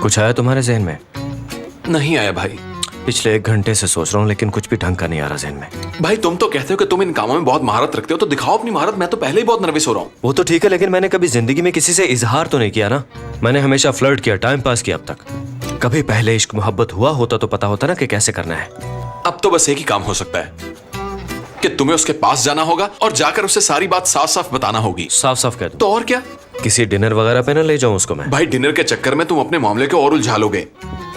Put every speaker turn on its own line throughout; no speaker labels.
कुछ आया तुम्हारे जहन में?
नहीं आया भाई।
पिछले 1 घंटे से सोच रहा हूँ लेकिन कुछ भी ढंग का नहीं आ रहा जहन में।
भाई तुम तो कहते हो कि तुम इन कामों में बहुत महारत रखते हो, तो दिखाओ अपनी महारत। मैं तो पहले ही बहुत नर्वस हो रहा हूँ।
वो तो ठीक है लेकिन मैंने कभी जिंदगी में किसी से इजहार तो नहीं किया ना। मैंने हमेशा फ्लर्ट किया, टाइम पास किया अब तक। कभी पहले इश्क मोहब्बत हुआ होता तो पता होता ना कि कैसे करना है।
अब तो बस एक ही काम हो सकता है कि तुम्हें उसके पास जाना होगा और जाकर उसे सारी बात साफ साफ बताना होगी।
साफ साफ कह दो।
तो और क्या?
किसी डिनर वगैरह पे ना ले जाऊं उसको मैं।
भाई डिनर के चक्कर में तुम अपने मामले को और उलझा लोगे।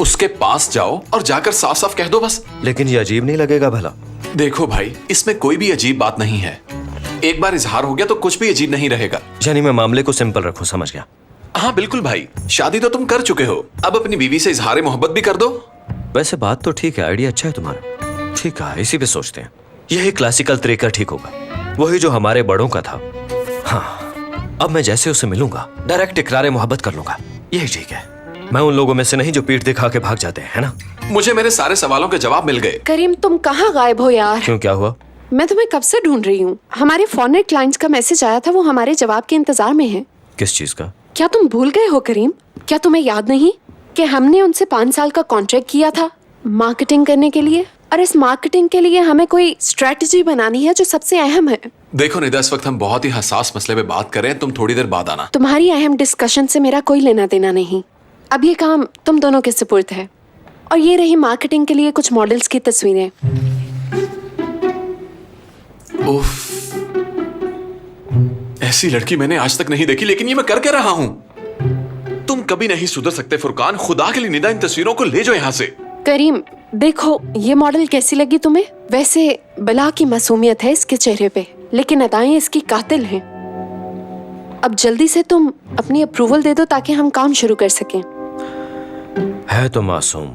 उसके पास जाओ और जाकर साफ साफ कह दो बस।
लेकिन ये अजीब नहीं लगेगा भला?
देखो भाई, इसमें कोई भी अजीब बात नहीं है। एक बार इजहार हो गया तो कुछ भी अजीब नहीं रहेगा।
यानी मैं मामले को सिंपल रखूं, समझ गया।
हाँ बिल्कुल भाई, शादी तो तुम कर चुके हो, अब अपनी बीवी से इजहार मोहब्बत भी कर दो।
वैसे बात तो ठीक है, आइडिया अच्छा है तुम्हारा। ठीक है, इसी पे सोचते हैं। यही क्लासिकल तरीका ठीक होगा, वही जो हमारे बड़ों का था। हाँ, अब मैं जैसे उसे मिलूंगा डायरेक्ट इकरार मोहब्बत कर लूंगा, यही ठीक है। मैं उन लोगों में से नहीं जो पीठ दिखा के भाग जाते हैं, है ना?
मुझे मेरे सारे सवालों के जवाब मिल गए।
करीम, तुम कहाँ गायब हो यार?
क्यों, क्या हुआ?
मैं तुम्हें कब से ढूंढ रही हूँ। हमारे फॉरेन क्लाइंट्स का मैसेज आया था, वो हमारे जवाब के इंतजार में है।
किस चीज का?
क्या तुम भूल गए हो करीम? क्या तुम्हें याद नहीं कि हमने उनसे 5 साल का कॉन्ट्रैक्ट किया था मार्केटिंग करने के लिए? और इस मार्केटिंग के लिए हमें कोई स्ट्रेटजी बनानी है जो सबसे अहम है।
देखो निदा, इस वक्त हम बहुत ही हसास मसले पे बात कर रहे हैं। तुम थोड़ी देर बाद आना।
तुम्हारी अहम डिस्कशन से मेरा कोई लेना देना नहीं। अब ये काम तुम दोनों के सुपुर्द है। और ये रही मार्केटिंग के लिए कुछ मॉडल्स की तस्वीरें।
उफ, ऐसी लड़की मैंने आज तक नहीं देखी, लेकिन ये मैं कर रहा हूँ। तुम कभी नहीं सुधर सकते फुरकान। खुदा के लिए निदा, इन तस्वीरों को ले जाओ यहाँ से।
करीम देखो, ये मॉडल कैसी लगी तुम्हें? वैसे बला की मासूमियत है इसके चेहरे पे, लेकिन अदाएं इसकी कातिल हैं। अब जल्दी से तुम अपनी अप्रूवल दे दो ताकि हम काम शुरू कर सकें।
है तो मासूम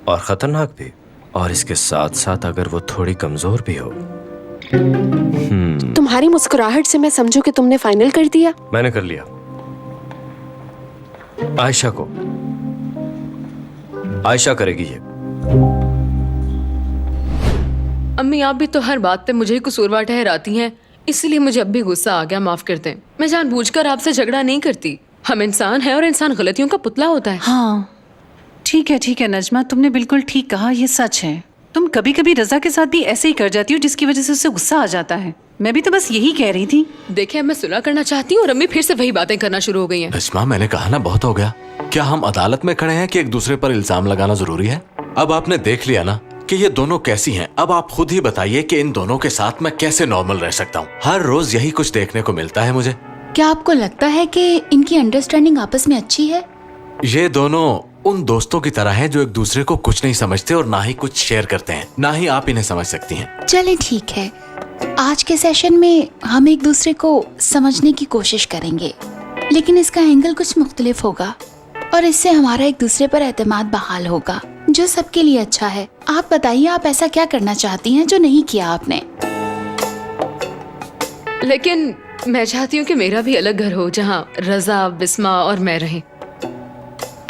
और खतरनाक भी, और इसके साथ साथ अगर वो थोड़ी कमजोर भी हो।
तुम्हारी मुस्कुराहट से मैं समझू कि तुमने फाइनल कर दिया।
मैंने कर लिया। आयशा को, आयशा करेगी ये।
अम्मी, आप भी तो हर बात पे मुझे ही कसूरवार ठहराती हैं, इसलिए मुझे अब भी गुस्सा आ गया। माफ कर दें। मैं जानबूझकर आपसे झगड़ा नहीं करती। हम इंसान हैं और इंसान गलतियों का पुतला होता है।
हाँ ठीक है नजमा, तुमने बिल्कुल ठीक कहा, ये सच है। तुम कभी कभी रजा के साथ भी ऐसे ही कर जाती हो जिसकी वजह से उसे गुस्सा आ जाता है। मैं भी तो बस यही कह रही थी।
देखिए, मैं सुलह करना चाहती हूँ और अम्मी फिर से वही बातें करना शुरू हो गई हैं।
नजमा, मैंने कहा ना, बहुत हो गया। क्या हम अदालत में खड़े हैं कि एक दूसरे पर इल्जाम लगाना जरूरी है? अब आपने देख लिया ना कि ये दोनों कैसी हैं। अब आप खुद ही बताइए कि इन दोनों के साथ मैं कैसे नॉर्मल रह सकता हूँ। हर रोज यही कुछ देखने को मिलता है मुझे।
क्या आपको लगता है कि इनकी अंडरस्टैंडिंग आपस में अच्छी है?
ये दोनों उन दोस्तों की तरह हैं जो एक दूसरे को कुछ नहीं समझते और ना ही कुछ शेयर करते हैं। ना ही आप इन्हें समझ सकती हैं।
चले ठीक है, आज के सेशन में हम एक दूसरे को समझने की कोशिश करेंगे, लेकिन इसका एंगल कुछ मुख्तलिफ होगा और इससे हमारा एक दूसरे पर एतमाद बहाल होगा, जो सबके लिए अच्छा है। आप बताइए, आप ऐसा क्या करना चाहती हैं जो नहीं किया आपने?
लेकिन मैं चाहती हूँ कि मेरा भी अलग घर हो जहाँ रजा, बिस्मा और मैं रहें।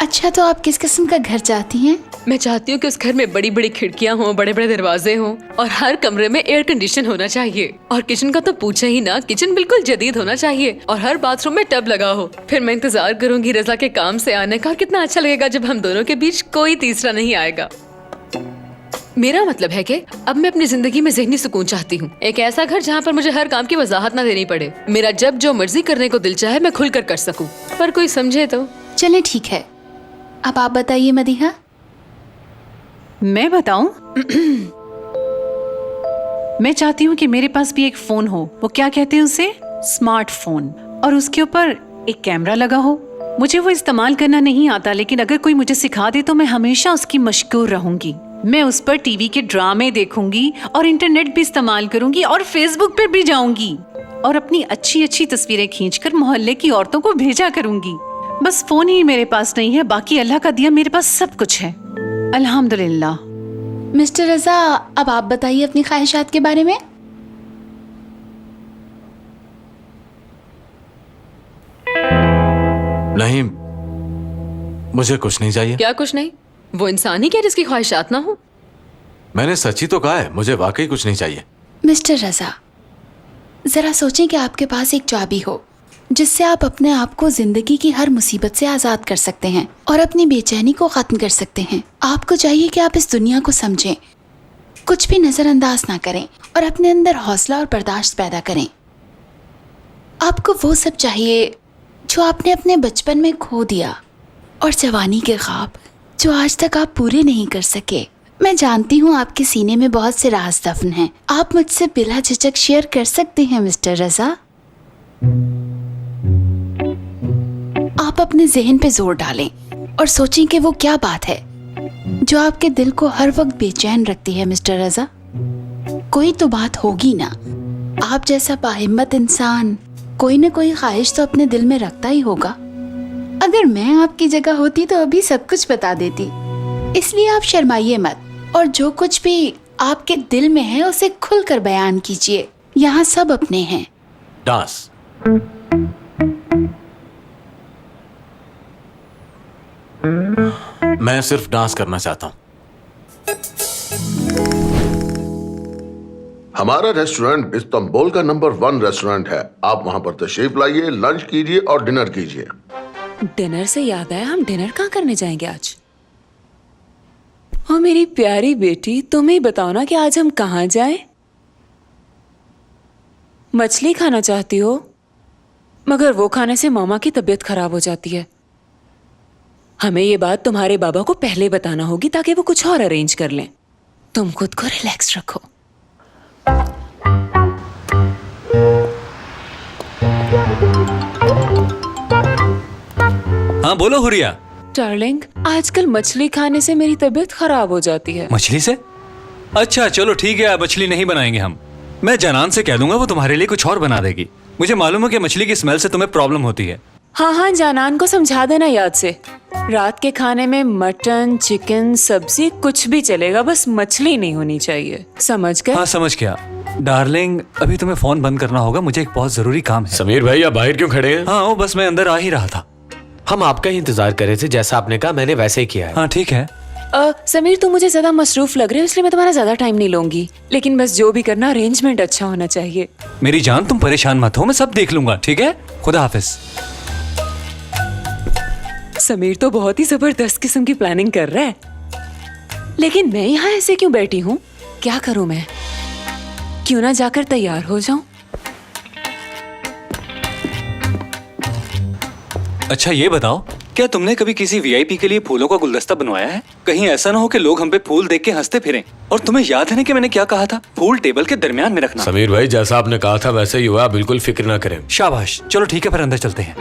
अच्छा, तो आप किस किस्म का घर चाहती हैं?
मैं चाहती हूँ कि उस घर में बड़ी बड़ी खिड़कियाँ हों, बड़े बड़े दरवाजे हों और हर कमरे में एयर कंडीशन होना चाहिए। और किचन का तो पूछे ही ना, किचन बिल्कुल जदीद होना चाहिए और हर बाथरूम में टब लगा हो। फिर मैं इंतजार करूंगी रजा के काम से आने का। और कितना अच्छा लगेगा जब हम दोनों के बीच कोई तीसरा नहीं आएगा। मेरा मतलब है कि अब मैं अपनी जिंदगी में ज़हनी सुकून चाहती हूँ। एक ऐसा घर जहाँ पर मुझे हर काम की वजाहत ना देनी पड़े। मेरा जब जो मर्जी करने को दिल चाहे मैं खुलकर कर सकूँ, पर कोई समझे तो।
चले ठीक है, अब आप बताइए मदीहा।
मैं बताऊं? मैं चाहती हूँ कि मेरे पास भी एक फोन हो। वो क्या कहते हैं उसे, स्मार्टफोन, और उसके ऊपर एक कैमरा लगा हो। मुझे वो इस्तेमाल करना नहीं आता, लेकिन अगर कोई मुझे सिखा दे तो मैं हमेशा उसकी मशगूर रहूंगी। मैं उस पर टीवी के ड्रामे देखूंगी और इंटरनेट भी इस्तेमाल करूंगी और फेसबुक पर भी जाऊंगी और अपनी अच्छी अच्छी तस्वीरें खींचकर मोहल्ले की औरतों को भेजा करूंगी। बस फोन ही मेरे पास नहीं है, बाकी अल्लाह का दिया मेरे पास सब कुछ है, अल्हम्दुलिल्लाह।
मिस्टर रजा, अब आप बताइए अपनी ख्वाहिशात के बारे में।
नहीं, मुझे कुछ नहीं चाहिए।
क्या कुछ नहीं? वो इंसान ही क्या जिसकी ख्वाहिशात ना हो?
मैंने सच ही तो कहा है, मुझे वाकई कुछ नहीं चाहिए।
मिस्टर रजा, जरा सोचें कि आपके पास एक चाबी हो जिससे आप अपने आप को जिंदगी की हर मुसीबत से आज़ाद कर सकते हैं और अपनी बेचैनी को ख़त्म कर सकते हैं। आपको चाहिए कि आप इस दुनिया को समझें, कुछ भी नज़रअंदाज ना करें और अपने अंदर हौसला और बर्दाश्त पैदा करें। आपको वो सब चाहिए जो आपने अपने बचपन में खो दिया और जवानी के ख्वाब जो आज तक आप पूरे नहीं कर सके। मैं जानती हूँ आपके सीने में बहुत से राज दफन हैं। आप मुझसे बिला झिझक शेयर कर सकते हैं मिस्टर रजा। आप अपने जहन पे जोर डालें और सोचें कि वो क्या बात है जो आपके दिल को हर वक्त बेचैन रखती है मिस्टर रजा। कोई तो बात होगी ना। आप जैसा बाहिम्मत इंसान कोई न कोई ख्वाहिश तो अपने दिल में रखता ही होगा। अगर मैं आपकी जगह होती तो अभी सब कुछ बता देती। इसलिए आप शर्माइए मत और जो कुछ भी आपके दिल में है उसे खुलकर बयान कीजिए। यहाँ सब अपने हैं।
डांस। मैं सिर्फ डांस करना चाहता हूँ।
हमारा रेस्टोरेंट इस्तांबुल का नंबर 1 रेस्टोरेंट है। आप वहाँ पर तशरीफ लाइए, लंच कीजिए और डिनर कीजिए।
डिनर से याद आया, हम डिनर कहाँ करने जाएंगे आज? हाँ मेरी प्यारी बेटी, तुम ही बताओ ना कि आज हम कहाँ जाएं? मछली खाना चाहती हो, मगर वो खाने से मामा की तबीयत खराब हो जाती है। हमें ये बात तुम्हारे बाबा को पहले बताना होगी ताकि वो कुछ और अरेंज कर लें। तुम खुद को रिलैक्स रखो।
हाँ बोलो हुरिया।
डार्लिंग, आजकल मछली खाने से मेरी तबीयत खराब हो जाती है।
मछली से? अच्छा चलो ठीक है, मछली नहीं बनाएंगे हम। मैं जनान से कह दूंगा, वो तुम्हारे लिए कुछ और बना देगी। मुझे मालूम है कि मछली की स्मेल से तुम्हें प्रॉब्लम होती है।
हाँ हाँ, जानान को समझा देना याद से। रात के खाने में मटन, चिकन, सब्जी कुछ भी चलेगा, बस मछली नहीं होनी चाहिए। समझ गए?
हाँ समझ गया। डार्लिंग, अभी तुम्हें फोन बंद करना होगा, मुझे एक बहुत जरूरी काम है।
समीर भाई आप बाहर क्यों खड़े हैं?
हाँ वो बस मैं अंदर आ ही रहा था।
हम आपका ही इंतजार कर रहे थे, जैसा आपने कहा मैंने वैसे ही किया है।
हाँ ठीक है।
समीर, तुम मुझे ज्यादा मसरूफ लग रहे हो, इसलिए मैं तुम्हारा ज्यादा टाइम नहीं लूंगी। लेकिन बस जो भी करना अरेंजमेंट अच्छा होना चाहिए।
मेरी जान तुम परेशान मत हो, मैं सब देख लूंगा। ठीक है, खुदा हाफिज।
समीर तो बहुत ही जबरदस्त किस्म की प्लानिंग कर रहा है, लेकिन मैं यहाँ ऐसे क्यों बैठी हूँ? क्या करूँ मैं? क्यों ना जाकर तैयार हो जाऊं?
अच्छा ये बताओ, क्या तुमने कभी किसी वीआईपी के लिए फूलों का गुलदस्ता बनवाया है? कहीं ऐसा ना हो कि लोग हम पे फूल देख के हंसते फिरें। और तुम्हें याद है ना कि मैंने क्या कहा था? फूल टेबल के दरमियान में रखना।
समीर भाई जैसा आपने कहा था वैसे ही हुआ, बिल्कुल फिक्र ना करें।
शाबाश, चलो ठीक है, फिर अंदर चलते हैं।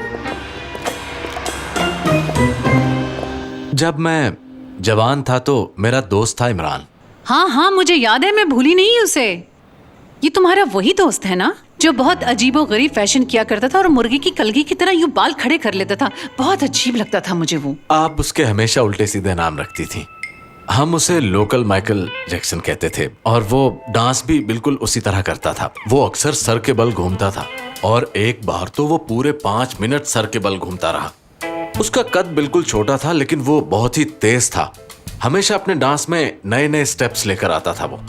जब मैं जवान था तो मेरा दोस्त था इमरान।
हाँ हाँ मुझे याद है, मैं भूली नहीं उसे। ये तुम्हारा वही दोस्त है ना जो बहुत अजीबो गरीब फैशन किया करता था और मुर्गी की कलगी की तरह यूं बाल खड़े कर लेता था? बहुत अजीब लगता था मुझे वो।
आप उसके हमेशा उल्टे सीधे नाम रखती थी। हम उसे लोकल माइकल जैक्सन कहते थे और वो डांस भी बिल्कुल उसी तरह करता था। वो अक्सर सर के बल घूमता था और एक बार तो वो पूरे 5 मिनट सर के बल घूमता रहा। उसका कद बिल्कुल छोटा था लेकिन वो बहुत ही तेज था। हमेशा अपने डांस में नए नए स्टेप्स लेकर आता था वो,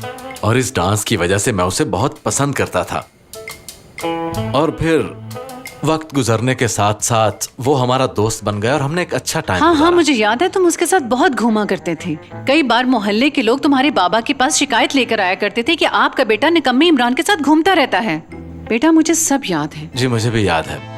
और इस डांस की वजह से मैं उसे बहुत पसंद करता था। और फिर वक्त गुजरने के साथ साथ वो हमारा दोस्त बन गया और हमने एक अच्छा टाइम
हाँ हाँ
गुजारा।
मुझे याद है, तुम उसके साथ बहुत घूमा करते थे। कई बार मोहल्ले के लोग तुम्हारे बाबा के पास शिकायत लेकर आया करते थे कि आपका बेटा निकम्मे इमरान के साथ घूमता रहता है। बेटा मुझे सब याद है।
जी मुझे भी याद है।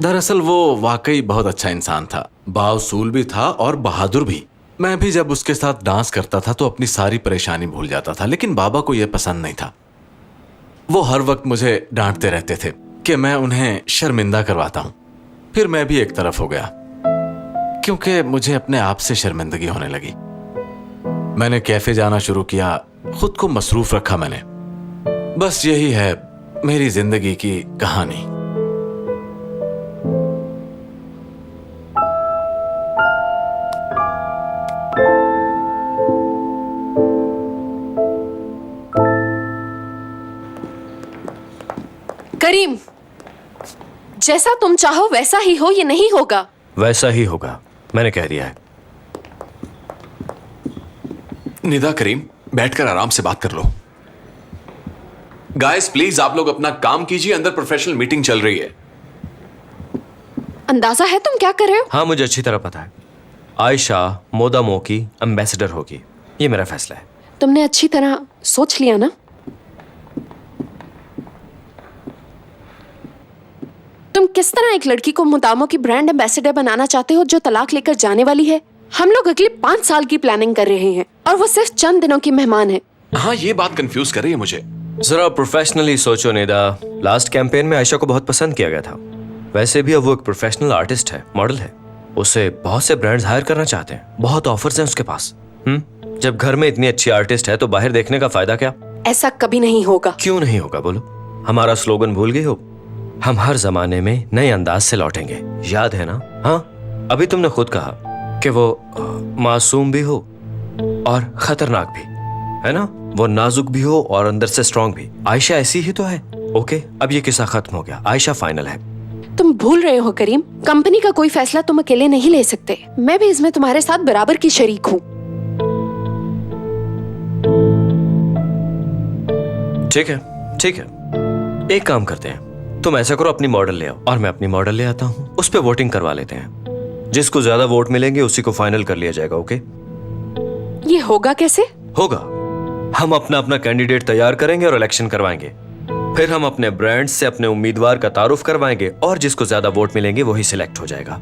दरअसल वो वाकई बहुत अच्छा इंसान था, बाउसूल भी था और बहादुर भी। मैं भी जब उसके साथ डांस करता था तो अपनी सारी परेशानी भूल जाता था, लेकिन बाबा को यह पसंद नहीं था। वो हर वक्त मुझे डांटते रहते थे कि मैं उन्हें शर्मिंदा करवाता हूं। फिर मैं भी एक तरफ हो गया क्योंकि मुझे अपने आप से शर्मिंदगी होने लगी। मैंने कैफे जाना शुरू किया, खुद को मसरूफ रखा मैंने। बस यही है मेरी जिंदगी की कहानी।
करीम, जैसा तुम चाहो वैसा ही हो, ये नहीं होगा।
वैसा ही होगा, मैंने कह दिया है।
निदा, करीम बैठकर आराम से बात कर लो। गाइस प्लीज आप लोग अपना काम कीजिए, अंदर प्रोफेशनल मीटिंग चल रही है।
अंदाजा है तुम क्या कर रहे हो?
हाँ, मुझे अच्छी तरह पता है। आयशा मोदामो की एम्बेसडर होगी, ये मेरा फैसला है।
तुमने अच्छी तरह सोच लिया ना? तुम किस तरह एक लड़की को मोदामो की ब्रांड एम्बेसडर बनाना चाहते हो जो तलाक लेकर जाने वाली है? हम लोग अगले 5 साल की प्लानिंग कर रहे हैं और वो सिर्फ चंद दिनों की मेहमान है।
हाँ, ये बात कंफ्यूज कर रही है मुझे।
जरा प्रोफेशनली सोचो निदा, लास्ट कैंपेन में आयशा को बहुत पसंद किया गया था। वैसे भी अब वो एक प्रोफेशनल आर्टिस्ट है, मॉडल है। उसे बहुत से ब्रांड्स हायर करना चाहते हैं, बहुत ऑफर्स हैं उसके पास। जब घर में इतनी अच्छी आर्टिस्ट है तो बाहर देखने का फायदा क्या?
ऐसा कभी नहीं होगा।
क्यों नहीं होगा बोलो? हमारा स्लोगन भूल गई हो? हम हर जमाने में नए अंदाज से लौटेंगे, याद है ना? हाँ, अभी तुमने खुद कहा कि वो मासूम भी हो और खतरनाक भी, है ना? वो नाजुक भी हो और अंदर से स्ट्रांग भी। आयशा ऐसी ही तो है। ओके, अब ये किस्सा खत्म हो गया, आयशा फाइनल है।
तुम भूल रहे हो करीम, कंपनी का कोई फैसला तुम अकेले नहीं ले सकते। मैं भी इसमें तुम्हारे साथ बराबर की शरीक हूँ।
ठीक है, ठीक है, एक काम करते हैं, तुम ऐसा करो, अपनी मॉडल ले आओ और मैं अपनी मॉडल ले आता हूँ। उस पे वोटिंग करवा लेते हैं, जिसको ज्यादा वोट मिलेंगे उसी को फाइनल कर लिया जाएगा। ओके?
ये होगा कैसे?
होगा, हम अपना अपना कैंडिडेट तैयार करेंगे और इलेक्शन करवाएंगे। फिर हम अपने ब्रांड से अपने उम्मीदवार का तारुफ करवाएंगे और जिसको ज्यादा वोट मिलेंगे वही सिलेक्ट हो जाएगा।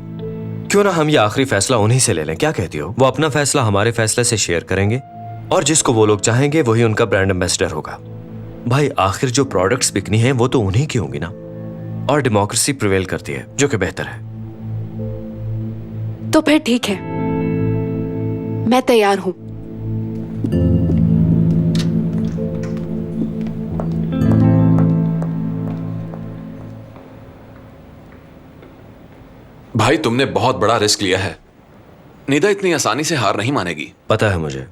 क्यों ना हम ये आखिरी फैसला उन्हीं से ले लें, क्या कहती हो? वो अपना फैसला हमारे फैसले से शेयर करेंगे और जिसको वो लोग चाहेंगे वही उनका ब्रांड एम्बेसडर होगा। भाई, आखिर जो प्रोडक्ट्स बिकनी है वो तो उन्हीं की होंगी ना, और डेमोक्रेसी प्रिवेल करती है, जो कि बेहतर है।
तो फिर ठीक है, मैं तैयार हूँ।
भाई, तुमने बहुत बड़ा रिस्क लिया है। निदा इतनी आसानी से हार नहीं मानेगी।
पता है मुझे,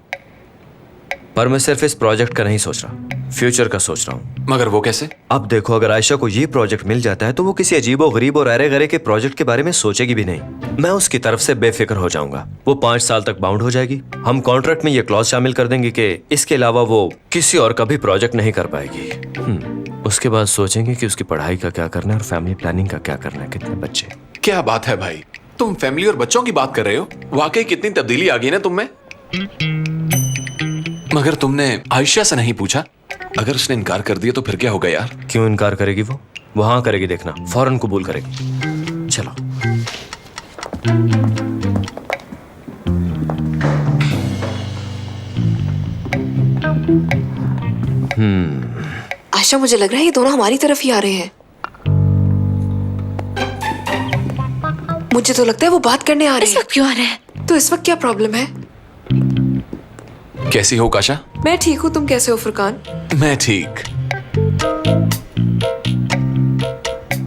पर मैं सिर्फ इस प्रोजेक्ट का नहीं सोच रहा, फ्यूचर का सोच रहा हूँ।
मगर वो कैसे?
अब देखो, अगर आयशा को ये प्रोजेक्ट मिल जाता है तो वो किसी अजीबो गरीब और अरे गरे के प्रोजेक्ट के बारे में सोचेगी भी नहीं। मैं उसकी तरफ से बेफिक्र हो जाऊंगा। वो 5 साल तक बाउंड हो जाएगी। हम कॉन्ट्रैक्ट में ये क्लॉज शामिल कर देंगे कि इसके अलावा वो किसी और का भी प्रोजेक्ट नहीं कर पाएगी। उसके बाद सोचेंगे कि उसकी पढ़ाई का क्या करना है और फैमिली प्लानिंग का क्या करना है, कितने बच्चे।
क्या बात है भाई, तुम फैमिली और बच्चों की बात कर रहे हो? वाकई कितनी तब्दीली आ गई ना तुम में। मगर तुमने आयशा से नहीं पूछा? अगर उसने इनकार कर दिया तो फिर क्या होगा यार?
क्यों इनकार करेगी? वो हाँ करेगी, देखना, फौरन कबूल करेगी। चलो।
आशा, मुझे लग रहा है ये दोनों हमारी तरफ ही आ रहे हैं। मुझे तो लगता है वो बात करने आ रहे हैं।
इस वक्त क्यों आ रहे हैं?
तो इस वक्त क्या प्रॉब्लम है?
कैसी हो काशा?
मैं ठीक हूँ, तुम कैसे हो फुरकान?
मैं ठीक।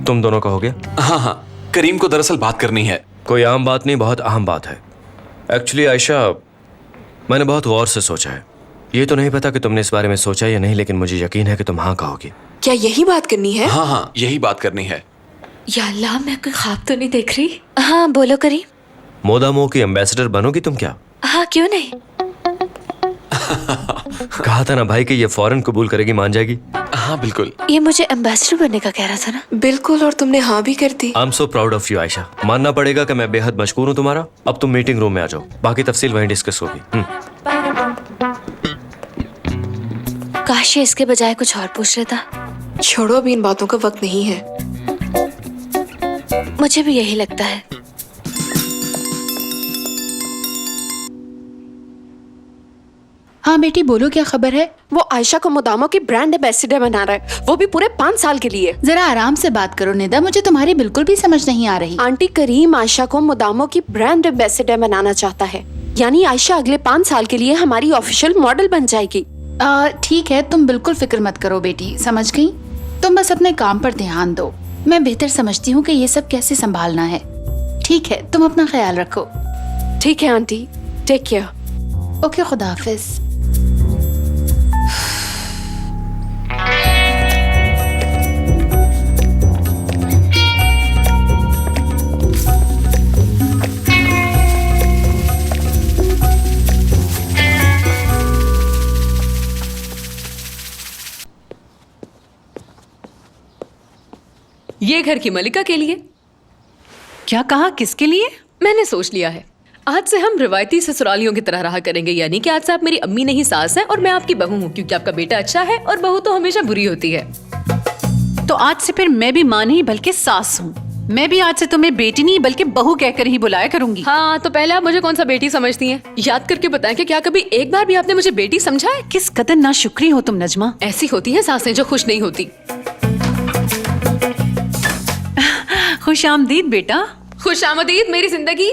तुम दोनों का हो गया?
हाँ हाँ, करीम को दरअसल बात करनी है।
कोई आम बात नहीं, बहुत अहम बात है। एक्चुअली आयशा, मैंने बहुत गौर से सोचा है। ये तो नहीं पता कि तुमने इस बारे में सोचा या नहीं, लेकिन मुझे यकीन है कि तुम हाँ कहोगी।
क्या यही बात करनी है?
हाँ हाँ, यही बात करनी है।
या अल्लाह, मैं कोई ख्वाब तो नहीं देख रही? हाँ बोलो करीम।
मोदामो की एम्बेसडर बनोगी तुम क्या?
हाँ, क्यों नहीं।
कहा था ना भाई कि ये फौरन कबूल करेगी, मान जाएगी।
हाँ बिल्कुल।
ये मुझे एम्बेसडर बनने का कह रहा था ना?
बिल्कुल, और तुमने हाँ भी कर दी।
I am so proud of you Ayesha. मानना पड़ेगा कि मैं बेहद मशकूर हूँ तुम्हारा। अब तुम मीटिंग रूम में आ जाओ, बाकी तफसील वहीं डिस्कस होगी।
काश ये इसके बजाय कुछ और पूछ लेता।
छोड़ो, अभी इन बातों का वक्त नहीं है।
मुझे भी यही लगता है। हाँ बेटी, बोलो, क्या खबर है?
वो आयशा को मोदामो की ब्रांड एम्बेसडर बना रहा है, वो भी पूरे 5 साल के लिए।
जरा आराम से बात करो निदा, मुझे तुम्हारी बिल्कुल भी समझ नहीं आ रही।
आंटी, करीम आयशा को मोदामो की ब्रांड एम्बेसडर बनाना चाहता है, यानी आयशा अगले 5 साल के लिए हमारी ऑफिशियल मॉडल बन जाएगी।
ठीक है, तुम बिल्कुल फिक्र मत करो बेटी, समझ गई। तुम बस अपने काम पर ध्यान दो। मैं बेहतर समझती हूँ कि ये सब कैसे संभालना है। ठीक है, तुम अपना ख्याल रखो।
ठीक है आंटी, टेक केयर।
ओके, खुदा हाफिज।
ये घर की मलिका के लिए।
क्या कहा, किसके लिए?
मैंने सोच लिया है, आज से हम रिवायती ससुरालियों की तरह रहा करेंगे। यानी कि आज से आप मेरी अम्मी नहीं सास हैं और मैं आपकी बहू हूँ, क्योंकि आपका बेटा अच्छा है और बहू तो हमेशा बुरी होती है।
तो आज से फिर मैं भी माँ नहीं बल्कि सास हूँ। मैं भी आज से तुम्हें बेटी नहीं बल्कि बहू कहकर ही बुलाया करूंगी।
हाँ, तो पहले आप मुझे कौन सा बेटी समझती हैं? याद करके बताएं कि क्या कभी एक बार भी आपने मुझे बेटी समझा है?
किस कदर नाशुक्री हो तुम नजमा।
ऐसी होती है सासें जो खुश नहीं होती।
खुश आमदीद बेटा।
खुश आमदीद मेरी जिंदगी।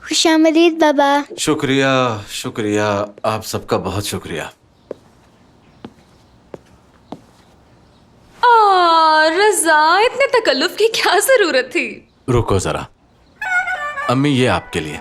खुशामदीद बाबा।
शुक्रिया शुक्रिया, आप सबका बहुत शुक्रिया।
रज़ा, इतने तकल्लुफ की क्या जरूरत थी?
रुको जरा, अम्मी ये आपके लिए।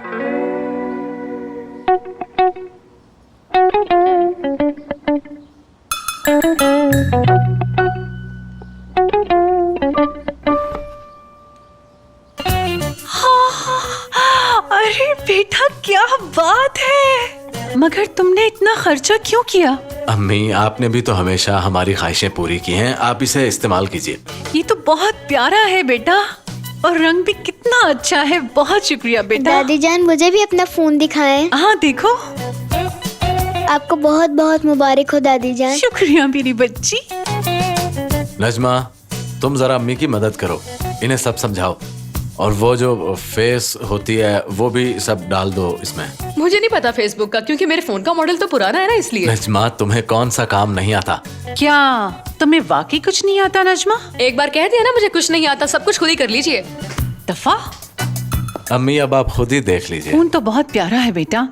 अरे बेटा क्या बात है, मगर तुमने इतना खर्चा क्यों किया?
अम्मी आपने भी तो हमेशा हमारी ख्वाहिशें पूरी की हैं, आप इसे इस्तेमाल कीजिए।
ये तो बहुत प्यारा है बेटा, और रंग भी कितना अच्छा है। बहुत शुक्रिया बेटा।
दादी जान मुझे भी अपना फोन दिखाएं।
हाँ देखो।
आपको बहुत बहुत मुबारक हो दादी जान।
शुक्रिया मेरी बच्ची।
नजमा, तुम जरा अम्मी की मदद करो, इन्हें सब समझाओ, और वो जो फेस होती है वो भी सब डाल दो इसमें।
मुझे नहीं पता फेसबुक का, क्योंकि मेरे फोन का मॉडल तो पुराना है ना, इसलिए।
नजमा, तुम्हें कौन सा काम नहीं आता?
क्या तुम्हें वाकई कुछ नहीं आता नजमा?
एक बार कह दिया ना मुझे कुछ नहीं आता, सब कुछ खुद ही कर लीजिए।
दफा।
अम्मी अब आप खुद ही देख लीजिए।
फोन तो बहुत प्यारा है बेटा,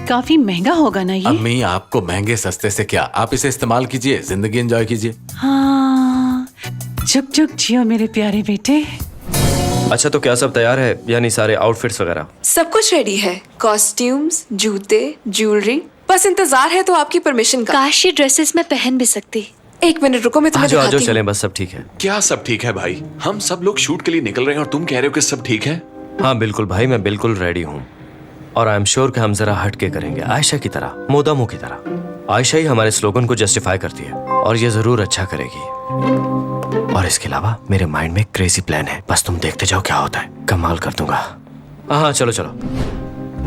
काफी महंगा होगा ना ये?
अम्मी आपको महंगे सस्ते से क्या, आप इसे इस्तेमाल कीजिए, जिंदगी एंजॉय कीजिए।
हाँ, जुग जुग जियो मेरे प्यारे बेटे।
अच्छा, तो क्या सब तैयार है, यानी सारे आउटफिट्स वगैरह?
सब कुछ रेडी है, कॉस्ट्यूम्स, जूते, ज्वेलरी, बस इंतजार है तो आपकी परमिशन का।
काश ये ड्रेसेस मैं पहन भी सकती।
एक मिनट रुको, मैं तुम्हें
आज
दिखाती हूँ।
चलें, बस सब ठीक है।
क्या सब ठीक है भाई? हम सब लोग शूट के लिए निकल रहे हैं और तुम कह रहे हो कि सब ठीक है?
हाँ बिल्कुल भाई, मैं बिल्कुल रेडी हूँ, और आई एम श्योर कि हम जरा हटके करेंगे, आयशा की तरह, मोदामो की तरह। आयशा ही हमारे स्लोगन को जस्टिफाई करती है, और ये जरूर अच्छा करेगी। और इसके अलावा मेरे माइंड में एक क्रेजी प्लान है, बस तुम देखते जाओ क्या होता है, कमाल कर दूंगा। हाँ चलो चलो।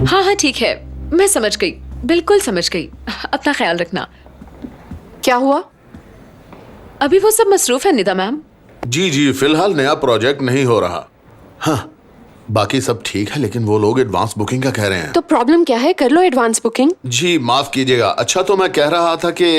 हाँ हाँ ठीक है, मैं समझ गई, बिल्कुल समझ गई। अपना ख्याल रखना।
क्या हुआ?
अभी वो सब मसरूफ है निदा मैम।
जी जी, फिलहाल नया प्रोजेक्ट नहीं हो रहा। हाँ, बाकी सब ठीक है, लेकिन वो लोग एडवांस बुकिंग का कह रहे हैं।
तो प्रॉब्लम क्या है, कर लो एडवांस बुकिंग।
जी माफ कीजिएगा। अच्छा, तो मैं कह रहा था कि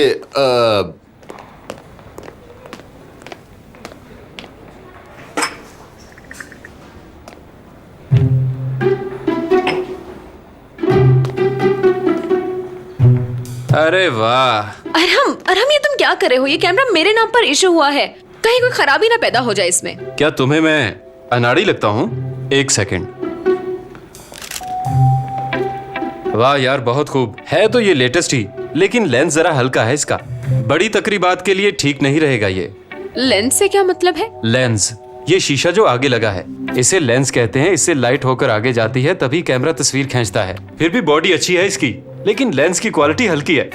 अरे वाह।
अरहम ये तुम क्या कर रहे हो? ये कैमरा मेरे नाम पर इशू हुआ है, कहीं कोई खराबी ना पैदा हो जाए इसमें।
क्या तुम्हें मैं अनाड़ी लगता हूँ? एक सेकंड। वाह यार, बहुत खूब है। तो ये लेटेस्ट ही, लेकिन लेंस जरा हल्का है इसका, बड़ी तकरीबात के लिए ठीक नहीं रहेगा ये।
लेंस से क्या मतलब है?
लेंस, ये शीशा जो आगे लगा है, इसे लेंस कहते हैं। इससे लाइट होकर आगे जाती है, तभी कैमरा तस्वीर खींचता है। फिर भी बॉडी अच्छी है इसकी, लेकिन लेंस की क्वालिटी हल्की है।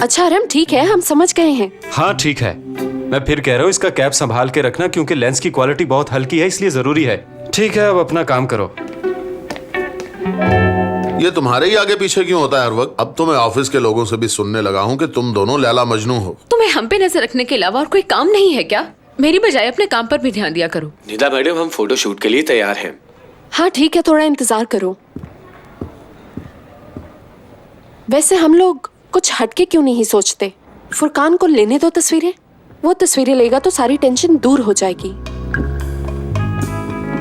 अच्छा अरहम ठीक है, हम समझ गए हैं।
हाँ ठीक है, मैं फिर कह रहा हूँ इसका कैप संभाल के रखना, क्योंकि लेंस की क्वालिटी बहुत हल्की है, इसलिए जरूरी है। ठीक है, अब अपना काम करो।
ये तुम्हारे ही आगे पीछे क्यों होता है हर वक्त? अब तो मैं ऑफिस के लोगों से भी सुनने लगा हूँ कि तुम दोनों लैला मजनू हो।
तुम्हें हम पे नजर रखने के अलावा और कोई काम नहीं है क्या? मेरी बजाय अपने काम पर भी ध्यान दिया करो।
निदा मैडम, हम फोटो शूट के लिए तैयार हैं।
हाँ ठीक है, थोड़ा इंतजार करो। वैसे हम लोग कुछ हटके क्यों नहीं सोचते? फुरकान को लेने दो तस्वीरें, वो तस्वीरें लेगा तो सारी टेंशन दूर हो जाएगी।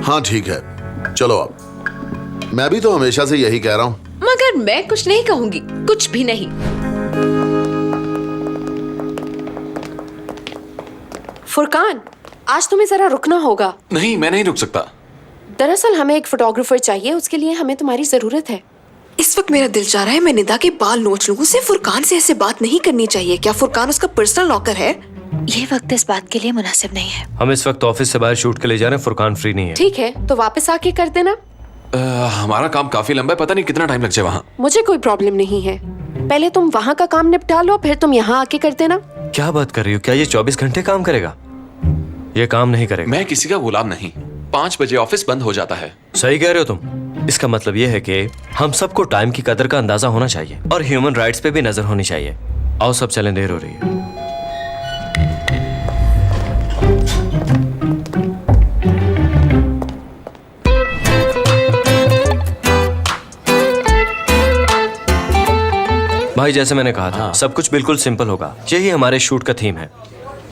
हाँ ठीक है, चलो अब। मैं भी तो हमेशा से यही कह रहा हूँ।
मगर मैं कुछ नहीं कहूंगी, कुछ भी नहीं।
फुरकान, आज तुम्हें जरा रुकना होगा।
नहीं, मैं नहीं रुक सकता।
दरअसल हमें एक फोटोग्राफर चाहिए, उसके लिए हमें तुम्हारी जरूरत है।
इस वक्त मेरा दिल चाह रहा है मैं निदा के बाल नोच लूं। उसे फुरकान से ऐसे बात नहीं करनी चाहिए। क्या फुरकान उसका पर्सनल लॉकर है?
ये वक्त इस बात के लिए मुनासिब नहीं है।
हम इस वक्त ऑफिस से बाहर शूट के लिए जा रहे हैं, फुरकान फ्री नहीं है।
ठीक है, तो वापस आके कर देना।
हमारा काम काफी लंबा है, पता नहीं कितना टाइम लग जाए वहाँ।
मुझे कोई प्रॉब्लम नहीं है, पहले तुम वहाँ का काम निपटा लो, फिर तुम यहाँ आके कर देना।
क्या बात कर रही हो? क्या ये 24 घंटे काम करेगा? ये काम नहीं करेगा।
मैं किसी का गुलाम नहीं। 5 बजे ऑफिस बंद हो जाता है।
सही कह रहे हो तुम। इसका मतलब यह है कि हम सबको टाइम की कदर का अंदाजा होना चाहिए और ह्यूमन राइट्स पे भी नजर होनी चाहिए। आओ सब चलें, देर हो रही है। भाई जैसे मैंने कहा था, सब कुछ बिल्कुल सिंपल होगा। यही हमारे शूट का थीम है।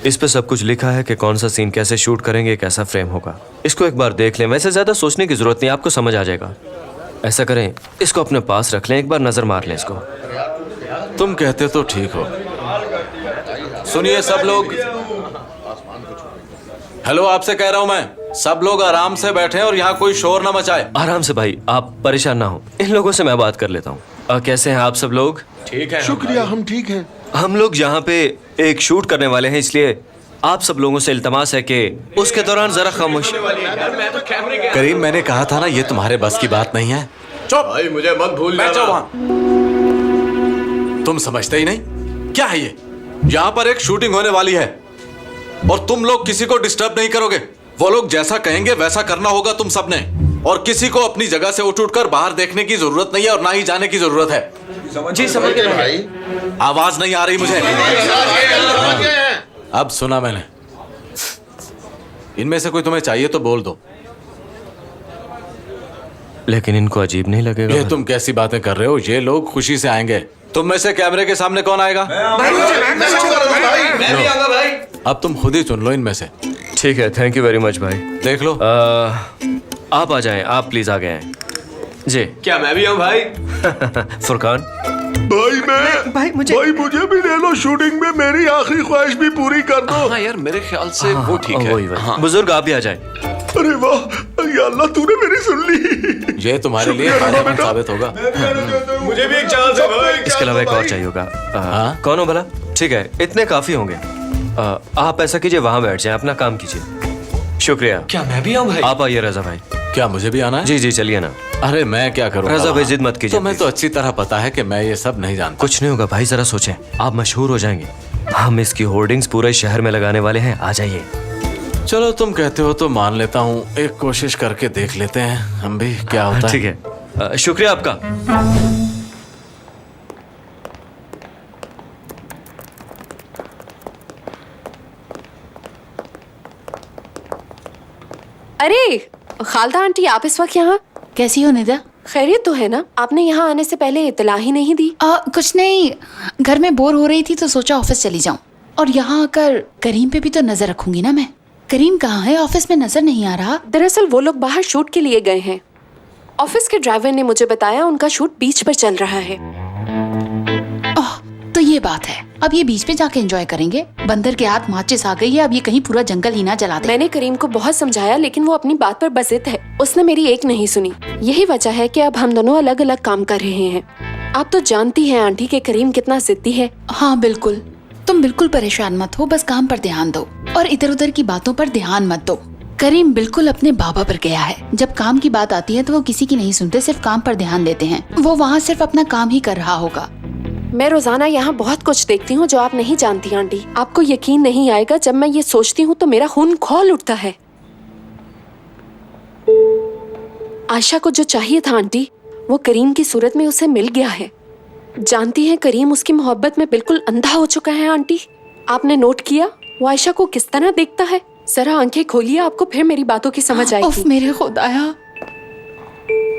इस पे सब कुछ लिखा है कि कौन सा सीन कैसे शूट करेंगे, कैसा फ्रेम होगा। इसको एक बार देख लें। वैसे ज्यादा सोचने की जरूरत नहीं, आपको समझ आ जाएगा। ऐसा करें, इसको अपने पास रख लें, एक बार नजर मार लें इसको।
तुम कहते तो ठीक हो। सुनिए सब लोग, हेलो, आपसे कह रहा हूं मैं, सब लोग आराम से बैठे और यहाँ कोई शोर न मचाए।
आराम से भाई, आप परेशान ना हो। इन लोगों से मैं बात कर लेता हूँ। कैसे हैं आप सब लोग?
ठीक है।
शुक्रिया, हम ठीक हैं।
हम लोग यहाँ पे एक शूट करने वाले हैं, इसलिए आप सब लोगों से इल्तमास है कि उसके दौरान जरा खामोश।
करीम, मैंने कहा था ना, ये तुम्हारे बस की बात नहीं है। चुप
भाई, मुझे मत भूल
जाना। तुम समझते ही नहीं, क्या है ये? यहाँ पर एक शूटिंग होने वाली है और तुम लोग किसी को डिस्टर्ब नहीं करोगे। वो लोग जैसा कहेंगे वैसा करना होगा तुम सबने, और किसी को अपनी जगह से उठ कर बाहर देखने की जरूरत नहीं है और ना ही जाने की जरूरत है।
जी समझ गए भाई।
आवाज नहीं आ रही मुझे। अब सुना मैंने। इनमें से कोई तुम्हें चाहिए तो बोल दो।
लेकिन इनको अजीब नहीं लगेगा?
ये तुम कैसी बातें कर रहे हो? ये लोग खुशी से आएंगे। तुम में से कैमरे के सामने कौन आएगा?
मैं भी आऊंगा भाई।
अब तुम खुद ही चुन लो इनमें से।
ठीक है, थैंक यू वेरी मच भाई।
देख लो।
आप आ जाएं, आप प्लीज आ गए हैं जी।
क्या मैं भी आऊं भाई?
फुरकान
भाई मुझे भी ले लो शूटिंग में, मेरी आखिरी ख्वाहिश भी पूरी कर दो।
हाँ यार, मेरे ख्याल से वो ठीक है।
वही। बुजुर्ग आप भी आ जाए।
अरे वाह, या अल्लाह, तूने मेरी सुन ली।
ये तुम्हारे लिए फायदेमंद साबित होगा।
मुझे भी एक चांस है भाई।
इसके अलावा एक और चाहिए होगा। कौन हो भला? ठीक है, इतने काफी होंगे। आप ऐसा कीजिए, वहां बैठ जाएं, अपना काम कीजिए। शुक्रिया।
क्या मैं भी आऊं भाई?
आप आइए रजा भाई।
क्या मुझे भी आना है?
जी जी, चलिए ना।
अरे मैं क्या करूँ?
रजा भाई जिद मत कीजिए।
तुम्हें तो अच्छी तरह पता है कि मैं ये सब नहीं जानता।
कुछ नहीं होगा भाई, जरा सोचें, आप मशहूर हो जाएंगे। हम इसकी होर्डिंग्स पूरे शहर में लगाने वाले हैं, आ जाइए।
चलो तुम कहते हो तो मान लेता हूँ, एक कोशिश करके देख लेते हैं हम भी क्या होता है।
ठीक है, शुक्रिया आपका।
अरे खालदा आंटी, आप इस वक्त यहाँ?
कैसी हो निदा?
खैरियत तो है ना? आपने यहाँ आने से पहले इतला ही नहीं दी।
कुछ नहीं, घर में बोर हो रही थी तो सोचा ऑफिस चली जाऊं, और यहाँ आकर करीम पे भी तो नजर रखूंगी ना मैं। करीम कहाँ है? ऑफिस में नजर नहीं आ रहा।
दरअसल वो लोग बाहर शूट के लिए गए हैं। ऑफिस के ड्राइवर ने मुझे बताया उनका शूट बीच पर चल रहा है।
तो ये बात है, अब ये बीच पे जाके एंजॉय करेंगे। बंदर के हाथ माचिस आ गई है, अब ये कहीं पूरा जंगल ही ना जला दे।
मैंने करीम को बहुत समझाया, लेकिन वो अपनी बात पर बसित है। उसने मेरी एक नहीं सुनी। यही वजह है कि अब हम दोनों अलग अलग काम कर रहे हैं। आप तो जानती हैं आंटी कि करीम कितना जिद्दी है।
हाँ बिल्कुल, तुम बिल्कुल परेशान मत हो, बस काम पर ध्यान दो और इधर उधर की बातों पर ध्यान मत दो। करीम बिल्कुल अपने बाबा पर गया है। जब काम की बात आती है तो वो किसी की नहीं सुनते, सिर्फ काम पर ध्यान देते हैं। वो वहाँ सिर्फ अपना काम ही कर रहा होगा।
मैं रोजाना यहाँ बहुत कुछ देखती हूँ जो आप नहीं जानती आंटी। आपको यकीन नहीं आएगा, जब मैं ये सोचती हूँ तो मेरा खून खौल उठता है। आयशा को जो चाहिए था आंटी, वो करीम की सूरत में उसे मिल गया है। जानती हैं करीम उसकी मोहब्बत में बिल्कुल अंधा हो चुका है आंटी। आपने नोट किया वो आयशा को किस तरह देखता है? जरा आंखें खोलिए, आपको फिर मेरी बातों की समझ आएगी।
उफ मेरे खुदाया,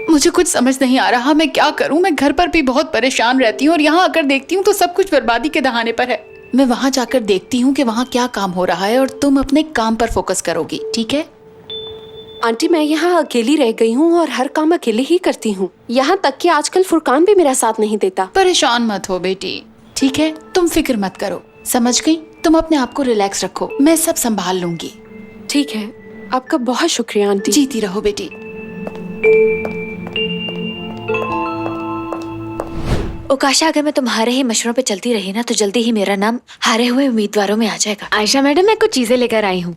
मुझे कुछ समझ नहीं आ रहा, मैं क्या करूं। मैं घर पर भी बहुत परेशान रहती हूँ और यहाँ आकर देखती हूँ तो सब कुछ बर्बादी के दहाने पर है। मैं वहाँ जाकर देखती हूँ कि वहाँ क्या काम हो रहा है और तुम अपने काम पर फोकस करोगी, ठीक है?
आंटी मैं यहाँ अकेली रह गई हूँ और हर काम अकेले ही करती हूँ। यहाँ तक कि आजकल फुरकान भी मेरा साथ नहीं देता।
परेशान मत हो बेटी, ठीक है? तुम फिक्र मत करो, समझ गई? तुम अपने आप को रिलैक्स रखो, मैं सब संभाल लूंगी।
ठीक है, आपका बहुत शुक्रिया आंटी।
जीती रहो बेटी।
ओकाशा, अगर मैं तुम्हारे ही मशवरों पे चलती रही ना तो जल्दी ही मेरा नाम हारे हुए उम्मीदवारों में आ जाएगा।
आयशा मैडम, मैं कुछ चीजें लेकर आई हूँ।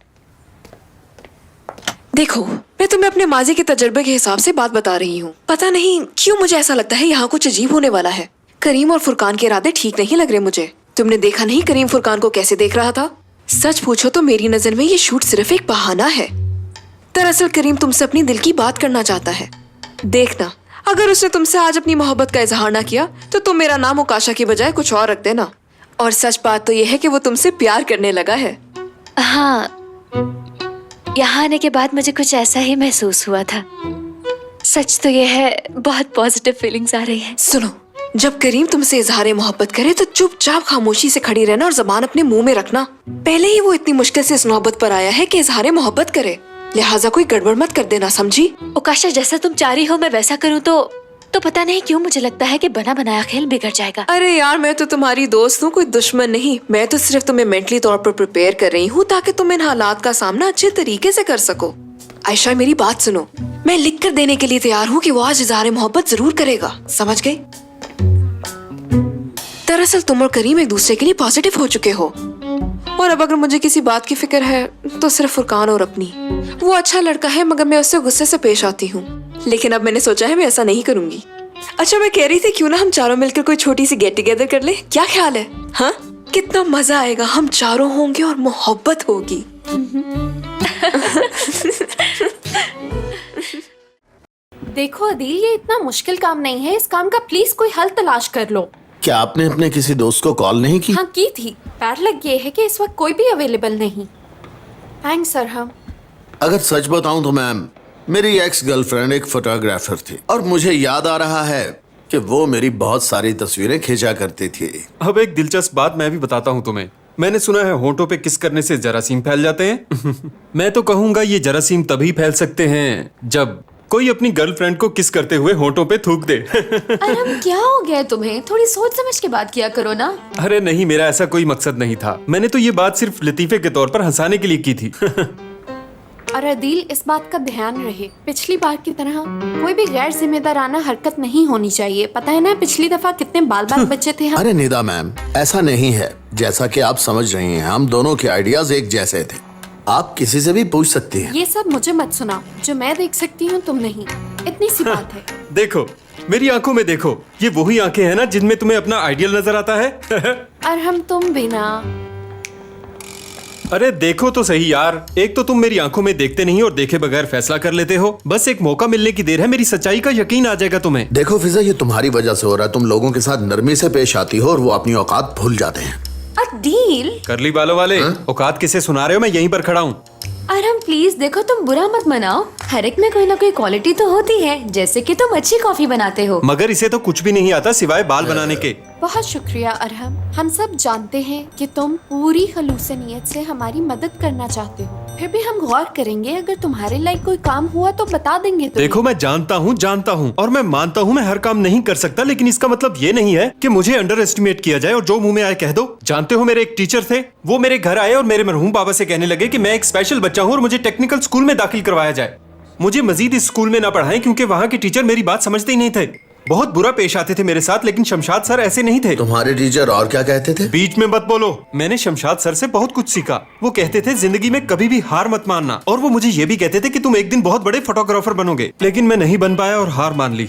देखो, मैं तुम्हें अपने माजी के तजुर्बे के हिसाब से बात बता रही हूँ। पता नहीं क्यों मुझे ऐसा लगता है यहाँ कुछ अजीब होने वाला है। करीम और फुरकान के इरादे ठीक नहीं लग रहे मुझे। तुमने देखा नहीं करीम फुरकान को कैसे देख रहा था? सच पूछो तो मेरी नजर में ये शूट सिर्फ एक बहाना है। दरअसल करीम तुमसे अपनी दिल की बात करना चाहता है। देखना, अगर उसने तुमसे आज अपनी मोहब्बत का इजहार ना किया तो तुम मेरा नाम ओकाशा की बजाय कुछ और रख देना। और सच बात तो यह है कि वो तुमसे प्यार करने लगा है।
हाँ, यहाँ आने के बाद मुझे कुछ ऐसा ही महसूस हुआ था। सच तो ये है, बहुत पॉजिटिव फीलिंग्स आ रही हैं।
सुनो, जब करीम तुमसे इजहार मोहब्बत करे तो चुपचाप खामोशी से खड़ी रहना और जबान अपने मुंह में रखना। पहले ही वो इतनी मुश्किल से इस नौबत पर आया है कि इजहार मोहब्बत करे, लिहाजा कोई गड़बड़ मत कर देना, समझी?
ओकाशा, जैसा तुम चाह रही हो मैं वैसा करूँ तो पता नहीं क्यों मुझे लगता है कि बना बनाया खेल बिगड़ जाएगा।
अरे यार, मैं तो तुम्हारी दोस्त हूँ, कोई दुश्मन नहीं। मैं तो सिर्फ तुम्हें मेंटली तौर पर प्रिपेयर कर रही हूँ ताकि तुम इन हालात का सामना अच्छे तरीके से कर सको। आयशा, मेरी बात सुनो, मैं लिख कर देने के लिए तैयार हूँ कि वो आज इजहार मोहब्बत जरूर करेगा, समझ गई? दरअसल तुम और करीम एक दूसरे के लिए पॉजिटिव हो चुके हो, और अब अगर मुझे किसी बात की फिक्र है तो सिर्फ फुरकान और अपनी। वो अच्छा लड़का है मगर मैं उससे गुस्से से पेश आती हूँ, लेकिन अब मैंने सोचा है मैं ऐसा नहीं करूंगी। अच्छा, मैं कह रही थी क्यों ना हम चारों मिलकर कोई छोटी सी गेट टुगेदर कर ले, क्या ख्याल है? हाँ, कितना मजा आएगा, हम चारों होंगे और मोहब्बत होगी।
देखो अदील, ये इतना मुश्किल काम नहीं है, इस काम का प्लीज कोई हल तलाश कर लो।
क्या आपने अपने किसी दोस्त को कॉल नहीं की?
हाँ की थी, पैर लग ये है कि इस वक्त कोई भी अवेलेबल नहीं। Thanks sir. हम
अगर सच बताऊं तो मैम, मेरी एक्स गर्लफ्रेंड एक फोटोग्राफर थी और मुझे याद आ रहा है कि वो मेरी बहुत सारी तस्वीरें खींचा करती थी।
अब एक दिलचस्प बात मैं भी बताता हूँ तुम्हें। मैंने सुना है होंठों पे किस करने से जरासीम फैल जाते हैं। मैं तो कहूँगा ये जरासीम तभी फैल सकते हैं जब कोई अपनी गर्लफ्रेंड को किस करते हुए होंठों पे थूक दे।
अरहम, क्या हो गया तुम्हें? थोड़ी सोच समझ के बात किया करो ना।
अरे नहीं, मेरा ऐसा कोई मकसद नहीं था। मैंने तो ये बात सिर्फ लतीफे के तौर पर हंसाने के लिए की थी।
और अदील, इस बात का ध्यान रहे, पिछली बार की तरह कोई भी गैर जिम्मेदाराना हरकत नहीं होनी चाहिए। पता है ना पिछली दफा कितने बाल बाल बच्चे थे हम।
अरे निदा मैम, ऐसा नहीं है। जैसा कि आप समझ रही हैं, हम दोनों के आइडियाज एक जैसे थे। आप किसी से भी पूछ सकती हैं।
ये सब मुझे मत सुनाओ, जो मैं देख सकती हूँ तुम नहीं, इतनी सी बात है।
देखो, मेरी आंखों में देखो, ये वही आंखें हैं ना जिनमें तुम्हें अपना आइडियल नजर आता है।
और हम तुम बिना।
अरे देखो तो सही यार, एक तो तुम मेरी आंखों में देखते नहीं और देखे बगैर फैसला कर लेते हो। बस एक मौका मिलने की देर है, मेरी सच्चाई का यकीन आ जाएगा तुम्हें।
देखो फिजा, ये तुम्हारी वजह से हो रहा है। तुम लोगों के साथ नरमी से पेश आती हो और वो अपनी औकात भूल जाते हैं।
अदील,
करली बालों वाले, औकात किसे सुना रहे हो? मैं यहीं पर खड़ा हूँ।
अरहम प्लीज देखो, तुम बुरा मत मनाओ। हर एक में कोई ना कोई क्वालिटी तो होती है, जैसे कि तुम अच्छी कॉफी बनाते हो।
मगर इसे तो कुछ भी नहीं आता सिवाय बाल बनाने के।
बहुत शुक्रिया अरहम, हम सब जानते हैं कि तुम पूरी खलूस नीयत से हमारी मदद करना चाहते हो। फिर भी हम गौर करेंगे, अगर तुम्हारे लायक कोई काम हुआ तो बता देंगे तुम्हें।
देखो, मैं जानता हूँ और मैं मानता हूँ मैं हर काम नहीं कर सकता, लेकिन इसका मतलब ये नहीं है कि मुझे अंडर एस्टिमेट किया जाए और जो मुंह में आए कह दो। जानते हो, मेरे एक टीचर थे, वो मेरे घर आए और मेरे मरहूम बाबा से कहने लगे कि मैं एक स्पेशल बच्चा हूँ और मुझे टेक्निकल स्कूल में दाखिल करवाया जाए। मुझे मजीद इस स्कूल में ना पढ़ाएं क्योंकि वहाँ के टीचर मेरी बात समझते ही नहीं थे। बहुत बुरा पेश आते थे मेरे साथ, लेकिन शमशाद सर ऐसे नहीं थे।
तुम्हारे टीचर और क्या कहते थे?
बीच में मत बोलो। मैंने शमशाद सर से बहुत कुछ सीखा। वो कहते थे जिंदगी में कभी भी हार मत मानना, और वो मुझे ये भी कहते थे कि तुम एक दिन बहुत बड़े फोटोग्राफर बनोगे। लेकिन मैं नहीं बन पाया और हार मान ली।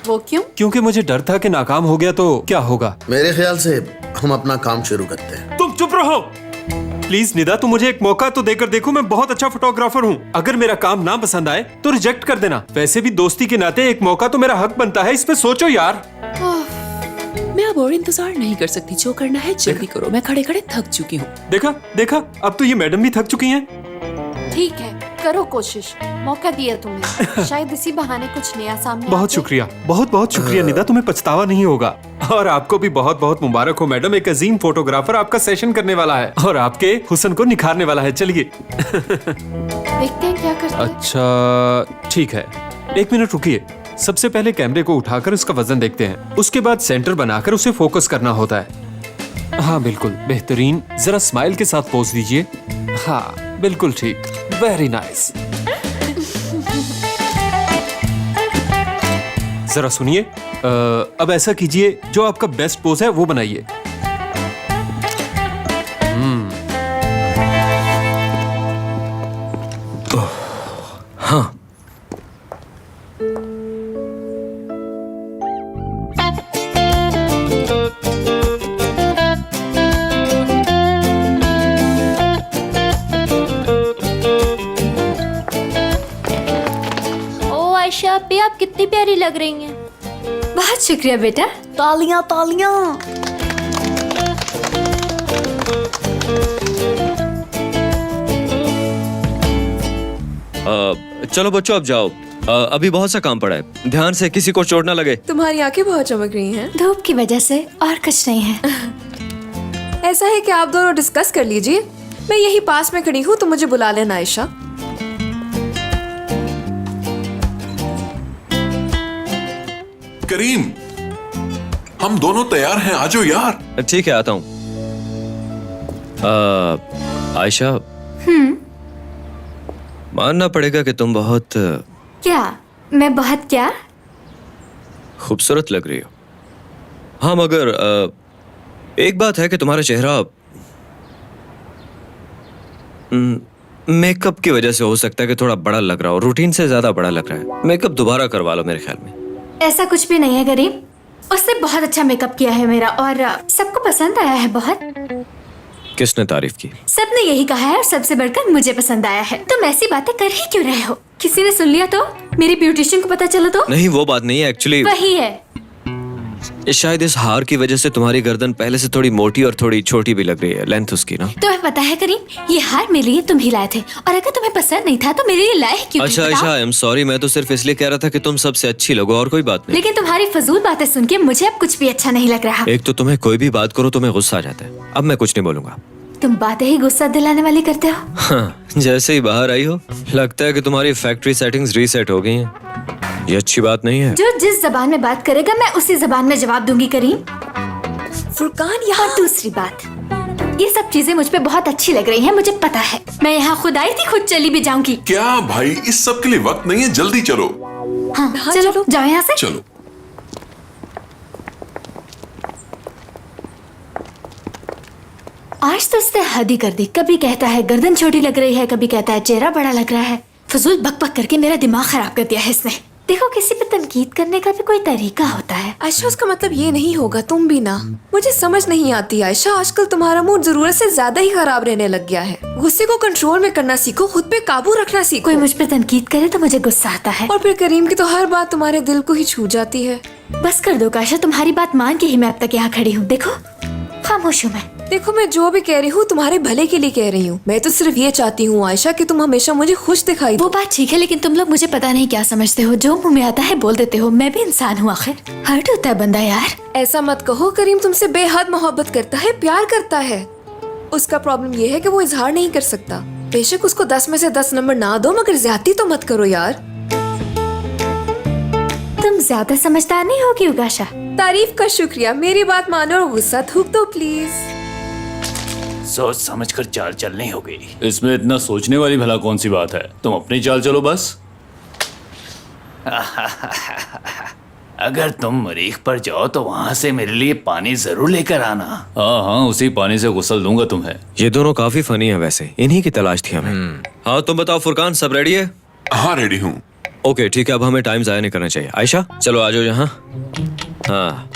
वो क्यों?
क्योंकि मुझे डर था कि नाकाम हो गया तो क्या होगा।
मेरे ख्याल से हम अपना काम शुरू करते हैं।
तुम चुप रहो प्लीज। निदा, तुम मुझे एक मौका तो देकर देखो। मैं बहुत अच्छा फोटोग्राफर हूँ। अगर मेरा काम ना पसंद आए तो रिजेक्ट कर देना। वैसे भी दोस्ती के नाते एक मौका तो मेरा हक बनता है। इस पे सोचो यार।
मैं अब और इंतजार नहीं कर सकती, जो करना है जल्दी करो, मैं खड़े खड़े थक चुकी हूँ।
देखा, अब तो ये मैडम भी थक चुकी हैं।
ठीक है, करो कोशिश, मौका दिया तुम्हें, शायद इसी बहाने कुछ नया सामने।
बहुत शुक्रिया, बहुत शुक्रिया निदा, तुम्हें पछतावा नहीं होगा। और आपको भी बहुत बहुत मुबारक हो मैडम, एक अजीम फोटोग्राफर आपका सेशन करने वाला है और आपके हुस्न को निखारने वाला है। चलिए
देखते हैं क्या करते हैं।
अच्छा ठीक है, एक मिनट रुकिए। सबसे पहले कैमरे को उठाकर उसका वजन देखते हैं, उसके बाद सेंटर बनाकर उसे फोकस करना होता है। हाँ बिल्कुल बेहतरीन, जरा स्माइल के साथ पोज दीजिए। हाँ बिल्कुल ठीक, वेरी नाइस। जरा सुनिए, अब ऐसा कीजिए, जो आपका बेस्ट पोज है वो बनाइए।
हाँ,
आयशा पे आप कितनी प्यारी लग रही हैं। बहुत शुक्रिया बेटा। तालियां तालियां।
चलो बच्चों अब जाओ, अभी बहुत सा काम पड़ा है, ध्यान से किसी को चोट ना लगे।
तुम्हारी आंखें बहुत चमक रही हैं।
धूप की वजह से और कुछ नहीं है।
ऐसा है कि आप दोनों डिस्कस कर लीजिए, मैं यही पास में खड़ी हूँ तो मुझे बुला लेना आयशा।
करीम, हम दोनों तैयार हैं, आ जाओ यार।
ठीक है, आता हूँ। आयशा, मानना पड़ेगा कि तुम बहुत
क्या? मैं बहुत क्या?
खूबसूरत लग रही हो। हाँ मगर एक बात है कि तुम्हारा चेहरा मेकअप की वजह से हो सकता है कि थोड़ा बड़ा लग रहा हो, रूटीन से ज्यादा बड़ा लग रहा है। मेकअप दोबारा करवा लो मेरे ख्याल में।
ऐसा कुछ भी नहीं है करीम, उसने बहुत अच्छा मेकअप किया है मेरा और सबको पसंद आया है बहुत।
किसने तारीफ की?
सबने यही कहा है और सबसे बढ़कर मुझे पसंद आया है। तुम ऐसी बातें कर ही क्यों रहे हो? किसी ने सुन लिया तो? मेरी ब्यूटिशियन को पता चला तो?
नहीं वो बात नहीं है, एक्चुअली
वही है।
शायद इस हार की वजह से तुम्हारी गर्दन पहले से थोड़ी मोटी और थोड़ी छोटी भी लग रही है, लेंथ उसकी ना।
तुम्हें पता है करीम, ये हार मेरे लिए तुम ही लाए थे और अगर तुम्हें पसंद नहीं था तो मेरे लिए लाए क्यों?
अच्छा अच्छा, आई एम सॉरी, मैं तो सिर्फ इसलिए कह रहा था कि तुम सबसे अच्छी लगो और कोई बात नहीं।
लेकिन तुम्हारी फजूल बातें सुन के मुझे अब कुछ भी अच्छा नहीं लग रहा।
एक तो तुम्हें कोई भी बात करो तुम्हें गुस्सा आ जाता है, अब मैं कुछ नहीं बोलूंगा।
तुम बातें ही गुस्सा दिलाने वाली करते हो।
हाँ, जैसे ही बाहर आई हो लगता है कि तुम्हारी फैक्ट्री सेटिंग्स रीसेट हो गई हैं। ये अच्छी बात नहीं है।
जो जिस जबान में बात करेगा मैं उसी जबान में जवाब दूंगी करीम।
फुरकान, यहाँ
दूसरी बात, ये सब चीजें मुझ पे बहुत अच्छी लग रही हैं, मुझे पता है। मैं यहाँ खुद आई थी, खुद चली भी जाऊंगी।
क्या भाई, इस सब के लिए वक्त नहीं है, जल्दी चलो।
हाँ, चलो जाओ यहाँ से।
चलो।
आज तो उसने हद ही कर दी। कभी कहता है गर्दन छोटी लग रही है, कभी कहता है चेहरा बड़ा लग रहा है। फजूल बक बक करके मेरा दिमाग खराब कर दिया है इसने। देखो, किसी पे तनकीद करने का भी कोई तरीका होता है।
आयशा, उसका मतलब ये नहीं होगा, तुम भी ना। मुझे समझ नहीं आती आयशा, आजकल तुम्हारा मूड जरूरत से ज्यादा ही खराब रहने लग गया है। गुस्से को कंट्रोल में करना सीखो, खुद पे काबू रखना सीखो।
कोई मुझ पे तनकीद करे तो मुझे गुस्सा आता है।
और फिर करीम की तो हर बात तुम्हारे दिल को ही छू जाती है।
बस कर दो काशा, तुम्हारी बात मान के ही मैं अब तक यहाँ खड़ी हूँ। देखो, खामोश हूँ मैं।
देखो, मैं जो भी कह रही हूँ तुम्हारे भले के लिए कह रही हूँ। मैं तो सिर्फ ये चाहती हूँ आयशा कि तुम हमेशा मुझे खुश दिखाई दो।
वो बात ठीक है, लेकिन तुम लोग मुझे पता नहीं क्या समझते हो। जो मुंह में आता है बोल देते हो। मैं भी इंसान हूँ आखिर, हर्ट होता है बंदा यार।
ऐसा मत कहो, करीम तुमसे बेहद मोहब्बत करता है, प्यार करता है। उसका प्रॉब्लम ये है कि वो इजहार नहीं कर सकता। बेशक उसको 10 में से 10 नंबर ना दो, मगर ज्यादती तो मत करो यार।
तुम ज्यादा समझदार नहीं होगी उगाशा।
तारीफ का शुक्रिया, मेरी बात मानो और गुस्सा थूक दो प्लीज।
सोच समझकर चाल चलनी होगी। इसमें इतना सोचने वाली भला कौन सी बात है? तुम अपनी चाल चलो बस। अगर तुम मरीख पर जाओ तो वहाँ से मेरे लिए पानी जरूर लेकर आना। हाँ हाँ, उसी पानी से गुस्ल दूंगा तुम्हें।
ये दोनों काफी फनी है वैसे, इन्हीं की तलाश थी हमें। हाँ तुम बताओ फुरकान, सब रेडी है?
हाँ रेडी हूँ।
ओके ठीक है, अब हमें टाइम जाया नहीं करना चाहिए। आयशा चलो आ जाओ यहाँ। हाँ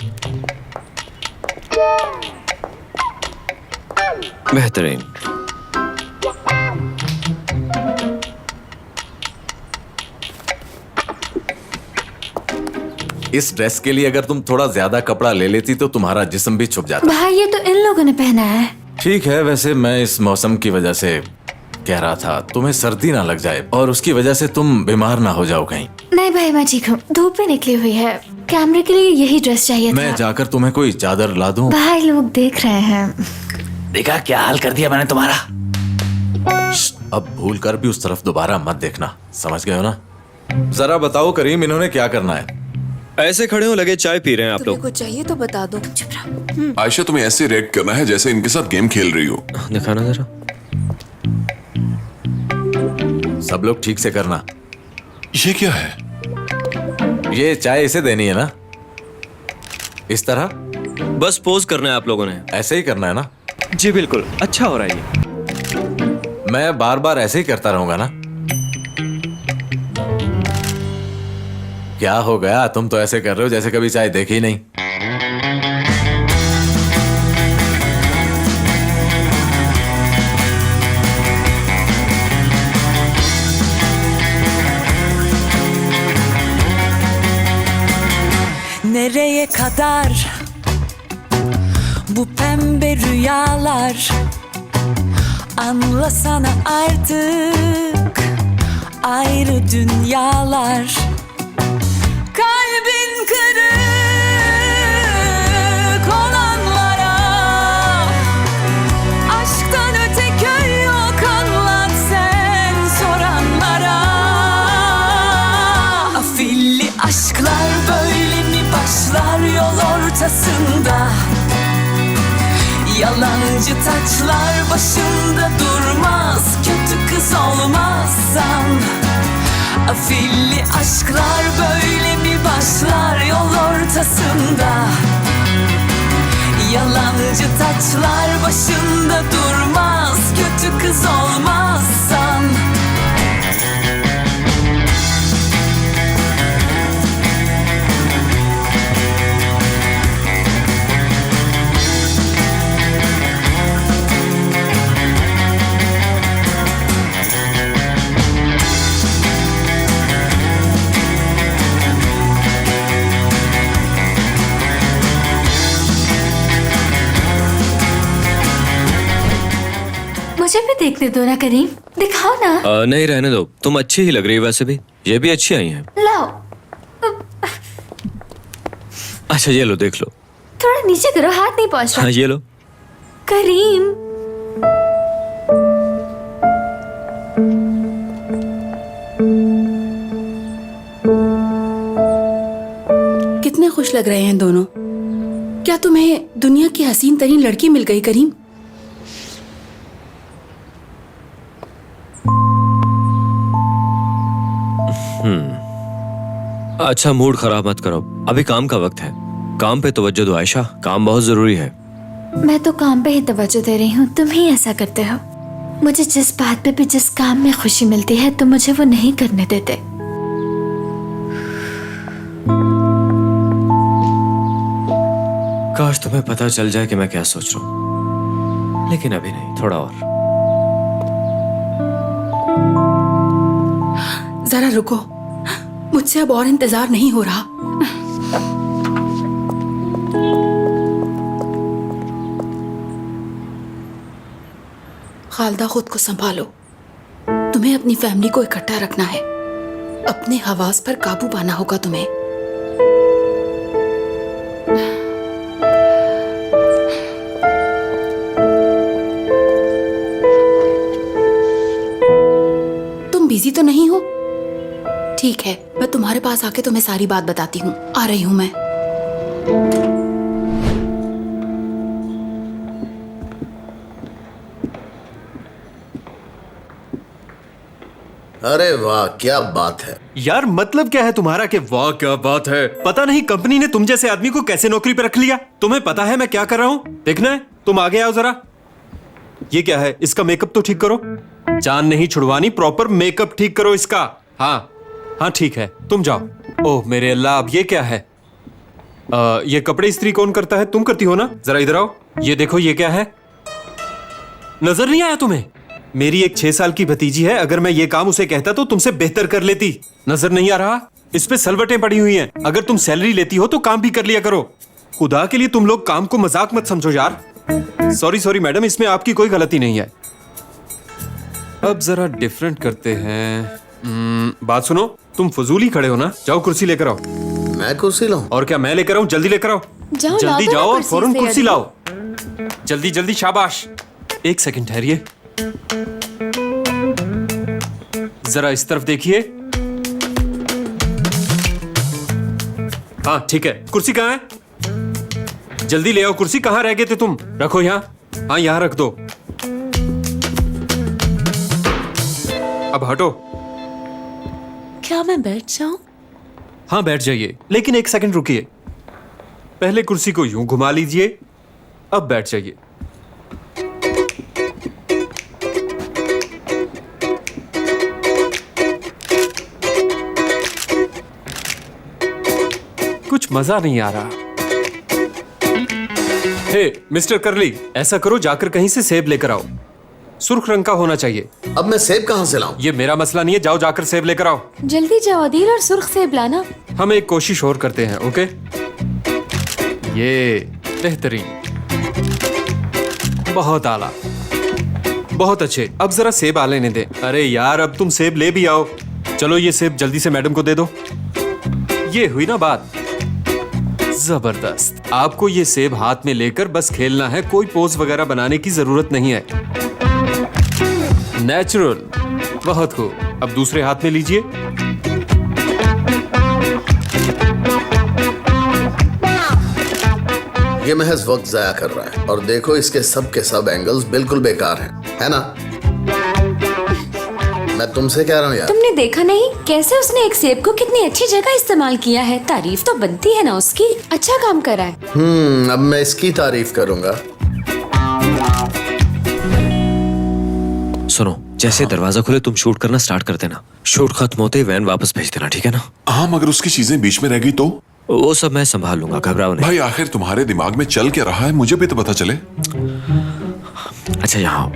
बेहतरीन।
इस ड्रेस के लिए अगर तुम थोड़ा ज्यादा कपड़ा ले लेती तो तुम्हारा जिस्म भी छुप जाता।
भाई ये तो इन लोगों ने पहना है।
ठीक है, वैसे मैं इस मौसम की वजह से कह रहा था तुम्हें सर्दी ना लग जाए और उसकी वजह से तुम बीमार ना हो जाओ कहीं।
नहीं भाई मैं ठीक हूँ, धूप भी निकली हुई है। कैमरे के लिए यही ड्रेस चाहिए था।
मैं जाकर तुम्हें कोई चादर ला दूं?
भाई लोग देख रहे हैं।
देखा क्या हाल कर दिया मैंने तुम्हारा।
अब भूल कर भी उस तरफ दोबारा मत देखना, समझ गए हो ना? जरा बताओ करीम, इन्होंने क्या करना है?
ऐसे खड़े हो लगे चाय पी रहे हैं आप
तुम्हें
लोग।
कुछ चाहिए तो बता दो। चुप रहो।
आयशा तुम्हें ऐसे रिएक्ट करना है जैसे इनके साथ गेम खेल रही हो।
दिखाना जरा।
सब लोग ठीक से करना।
ये क्या है?
ये चाय इसे देनी है ना, इस तरह।
बस पोज करना है आप लोगों ने।
ऐसे ही करना है ना?
जी बिल्कुल, अच्छा हो रहा है ये।
मैं बार बार ऐसे ही करता रहूंगा ना? क्या हो गया, तुम तो ऐसे कर रहे हो जैसे कभी चाय देखी ही नहीं।
nereye kadar bu pembe rüyalar? Anlasana artık ayrı dünyalar. Kalbin kırık olanlara aşktan öte köy yok, anlat sen soranlara. Afilli aşklar böyle mi başlar yol ortasında? Yalancı taçlar başında durmaz, kötü kız olmazsan. Afilli aşklar böyle mi başlar yol ortasında? Yalancı taçlar başında durmaz, kötü kız olmazsan.
मुझे भी देखने दो ना करीम, दिखाओ ना।
नहीं रहने दो, तुम अच्छी ही लग रही हो वैसे भी। ये भी अच्छी आई हैं।
लाओ,
अच्छा ये लो, देख लो।
थोड़ा नीचे करो, हाथ नहीं पहुंच रहा।
हाँ ये लो।
करीम,
कितने खुश लग रहे हैं दोनों। क्या तुम्हें दुनिया की हसीन तरीन लड़की मिल गई करीम?
अच्छा मूड खराब मत करो, अभी काम का वक्त है। काम पे तवज्जो दो आयशा, काम बहुत जरूरी है।
मैं तो काम पे ही तवज्जो दे रही हूँ, तुम ही ऐसा करते हो। मुझे जिस बात पे भी जिस काम में खुशी मिलती है तुम मुझे वो नहीं करने देते।
काश तुम्हें पता चल जाए कि मैं क्या सोच रहा हूँ, लेकिन अभी नहीं, थोड़ा और।
जरा रुको, मुझसे अब और इंतजार नहीं हो रहा। खालदा, खुद को संभालो। तुम्हें अपनी फैमिली को इकट्ठा रखना है, अपने हवास पर काबू पाना होगा तुम्हें। तुम बिजी तो नहीं हो? ठीक है, मैं तुम्हारे पास आके तुम्हें सारी बात बताती हूँ। आ रही हूँ मैं।
अरे वाह, क्या बात है
यार। मतलब क्या है तुम्हारा कि वाह क्या बात है? पता नहीं कंपनी ने तुम जैसे आदमी को कैसे नौकरी पे रख लिया। तुम्हें पता है मैं क्या कर रहा हूँ? देखना है? तुम आगे आओ जरा। ये क्या है? इसका मेकअप तो ठीक करो। जान नहीं छुड़वानी, प्रॉपर मेकअप ठीक करो इसका। हाँ हाँ ठीक है, तुम जाओ। ओह मेरे अल्लाह, अब ये क्या है? ये कपड़े इस्त्री कौन करता है? तुम करती हो ना? जरा इधर आओ। ये देखो, ये क्या है? नजर नहीं आया तुम्हें? मेरी एक 6 साल की भतीजी है, अगर मैं ये काम उसे कहता तो तुमसे बेहतर कर लेती। नजर नहीं आ रहा? इस पे सलवटें पड़ी हुई हैं। अगर तुम सैलरी लेती हो तो काम भी कर लिया करो। खुदा के लिए तुम लोग काम को मजाक मत समझो यार। सॉरी सॉरी मैडम, इसमें आपकी कोई गलती नहीं है। अब जरा डिफरेंट करते हैं। बात सुनो, तुम फजूल ही खड़े हो ना? जाओ कुर्सी लेकर आओ।
मैं कुर्सी लाऊं?
और क्या, मैं लेकर आऊं? जल्दी लेकर आओ। जल्दी जाओ और फौरन कुर्सी लाओ। जल्दी जल्दी, शाबाश। एक सेकंड ठहरिए, जरा इस तरफ देखिए। हाँ ठीक है, कुर्सी कहाँ है? जल्दी ले आओ कुर्सी। कहाँ रह गए थे तुम? रखो यहाँ। हाँ यहाँ रख दो। अब हटो।
क्या मैं बैठ जाऊं?
हाँ बैठ जाइए, लेकिन एक सेकंड रुकिए। पहले कुर्सी को यूं घुमा लीजिए, अब बैठ जाइए। कुछ मजा नहीं आ रहा। हे मिस्टर करली, ऐसा करो, जाकर कहीं से सेब लेकर आओ। सुर्ख रंग का होना चाहिए।
अब मैं सेब कहाँ से लाऊं?
ये मेरा मसला नहीं है, जाओ जाकर सेब लेकर आओ।
जल्दी जाओ अदील और सुर्ख सेब लाना।
हम एक कोशिश और करते हैं, ओके? ये बेहतरीन, बहुत आला, बहुत अच्छे। अब जरा सेब आ लेने दे। अरे यार, अब तुम सेब ले भी आओ। चलो ये सेब जल्दी से मैडम को दे दो। ये हुई ना बात। जबरदस्त। आपको ये सेब हाथ में लेकर बस खेलना है, कोई पोज वगैरह बनाने की जरूरत नहीं है। नेचुरल, बहुत खूब। अब दूसरे हाथ में लीजिए।
ये महज वक्त जाया कर रहा है और देखो इसके सब के सब एंगल्स बिल्कुल बेकार हैं, है ना? मैं तुमसे कह रहा हूँ यार।
तुमने देखा नहीं कैसे उसने एक सेब को कितनी अच्छी जगह इस्तेमाल किया है। तारीफ तो बनती है ना उसकी। अच्छा काम करा है।
अब मैं इसकी तारीफ करूंगा।
सुनो, जैसे दरवाजा खुले तुम शूट करना स्टार्ट कर देना। शूट खत्म होते ही वैन वापस भेज देना, ठीक है ना?
हाँ, मगर उसकी चीजें बीच में रह गई तो?
वो सब मैं संभाल लूंगा, घबराओ नहीं।
भाई आखिर तुम्हारे दिमाग में चल क्या रहा है, मुझे भी तो पता चले।
अच्छा यहाँ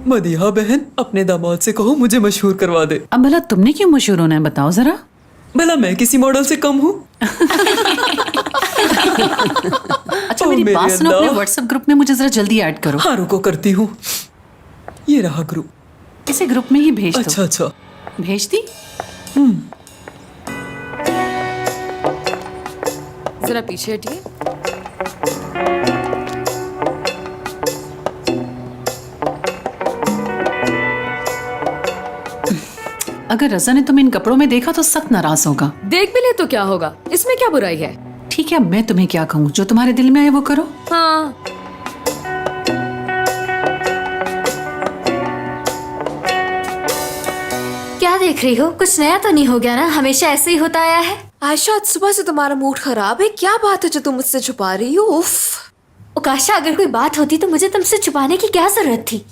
मदीहा बहन, अपने दामाद से कहो मुझे मशहूर करवा दे।
अब भला तुमने क्यों मशहूर होना है, बताओ जरा।
भला मैं किसी मॉडल से कम हूँ?
अच्छा मेरी बात सुनो, अपने व्हाट्सएप ग्रुप में मुझे जरा जल्दी ऐड करो।
हाँ रुको, करती हूँ। ये रहा ग्रुप।
इसे ग्रुप में ही भेज दो।
अच्छा अच्छा,
भेज दी।
जरा पीछे हटिए।
अगर रजा ने तुम्हें इन कपड़ों में देखा तो सख्त नाराज होगा।
देख भी ले तो क्या होगा, इसमें क्या बुराई है?
ठीक है, मैं तुम्हें क्या कहूँ, जो तुम्हारे दिल में आए वो करो।
हाँ।
क्या देख रही हो? कुछ नया तो नहीं हो गया ना? हमेशा ऐसे ही होता आया है।
आयशा, आज सुबह से तुम्हारा मूड खराब है। क्या बात है जो तुम मुझसे छुपा रही हो? उफ।
उकाशा, अगर कोई बात होती तो मुझे तुमसे छुपाने की क्या जरूरत थी?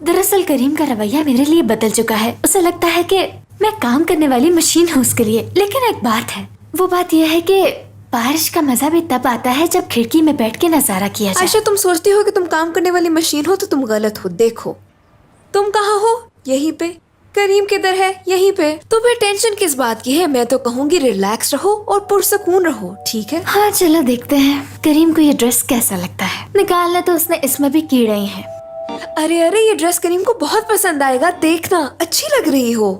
दरअसल करीम का रवैया मेरे लिए बदल चुका है। उसे लगता है कि मैं काम करने वाली मशीन हूँ उसके लिए। लेकिन एक बात है, वो बात यह है कि बारिश का मजा भी तब आता है जब खिड़की में बैठ के नजारा किया जाए।
आयशा, तुम सोचती हो कि तुम काम करने वाली मशीन हो तो तुम गलत हो। देखो तुम कहाँ हो? यहीं पे। करीम किधर है? यहीं पे। तो फिर टेंशन किस बात की है? मैं तो कहूँगी रिलैक्स रहो और पुरसकून रहो, ठीक है?
हाँ चलो देखते हैं करीम को ये ड्रेस कैसा लगता है। निकालना तो उसने इसमें भी कीड़े ही हैं।
अरे अरे, ये ड्रेस करीम को बहुत पसंद आएगा, देखना, अच्छी लग रही हो।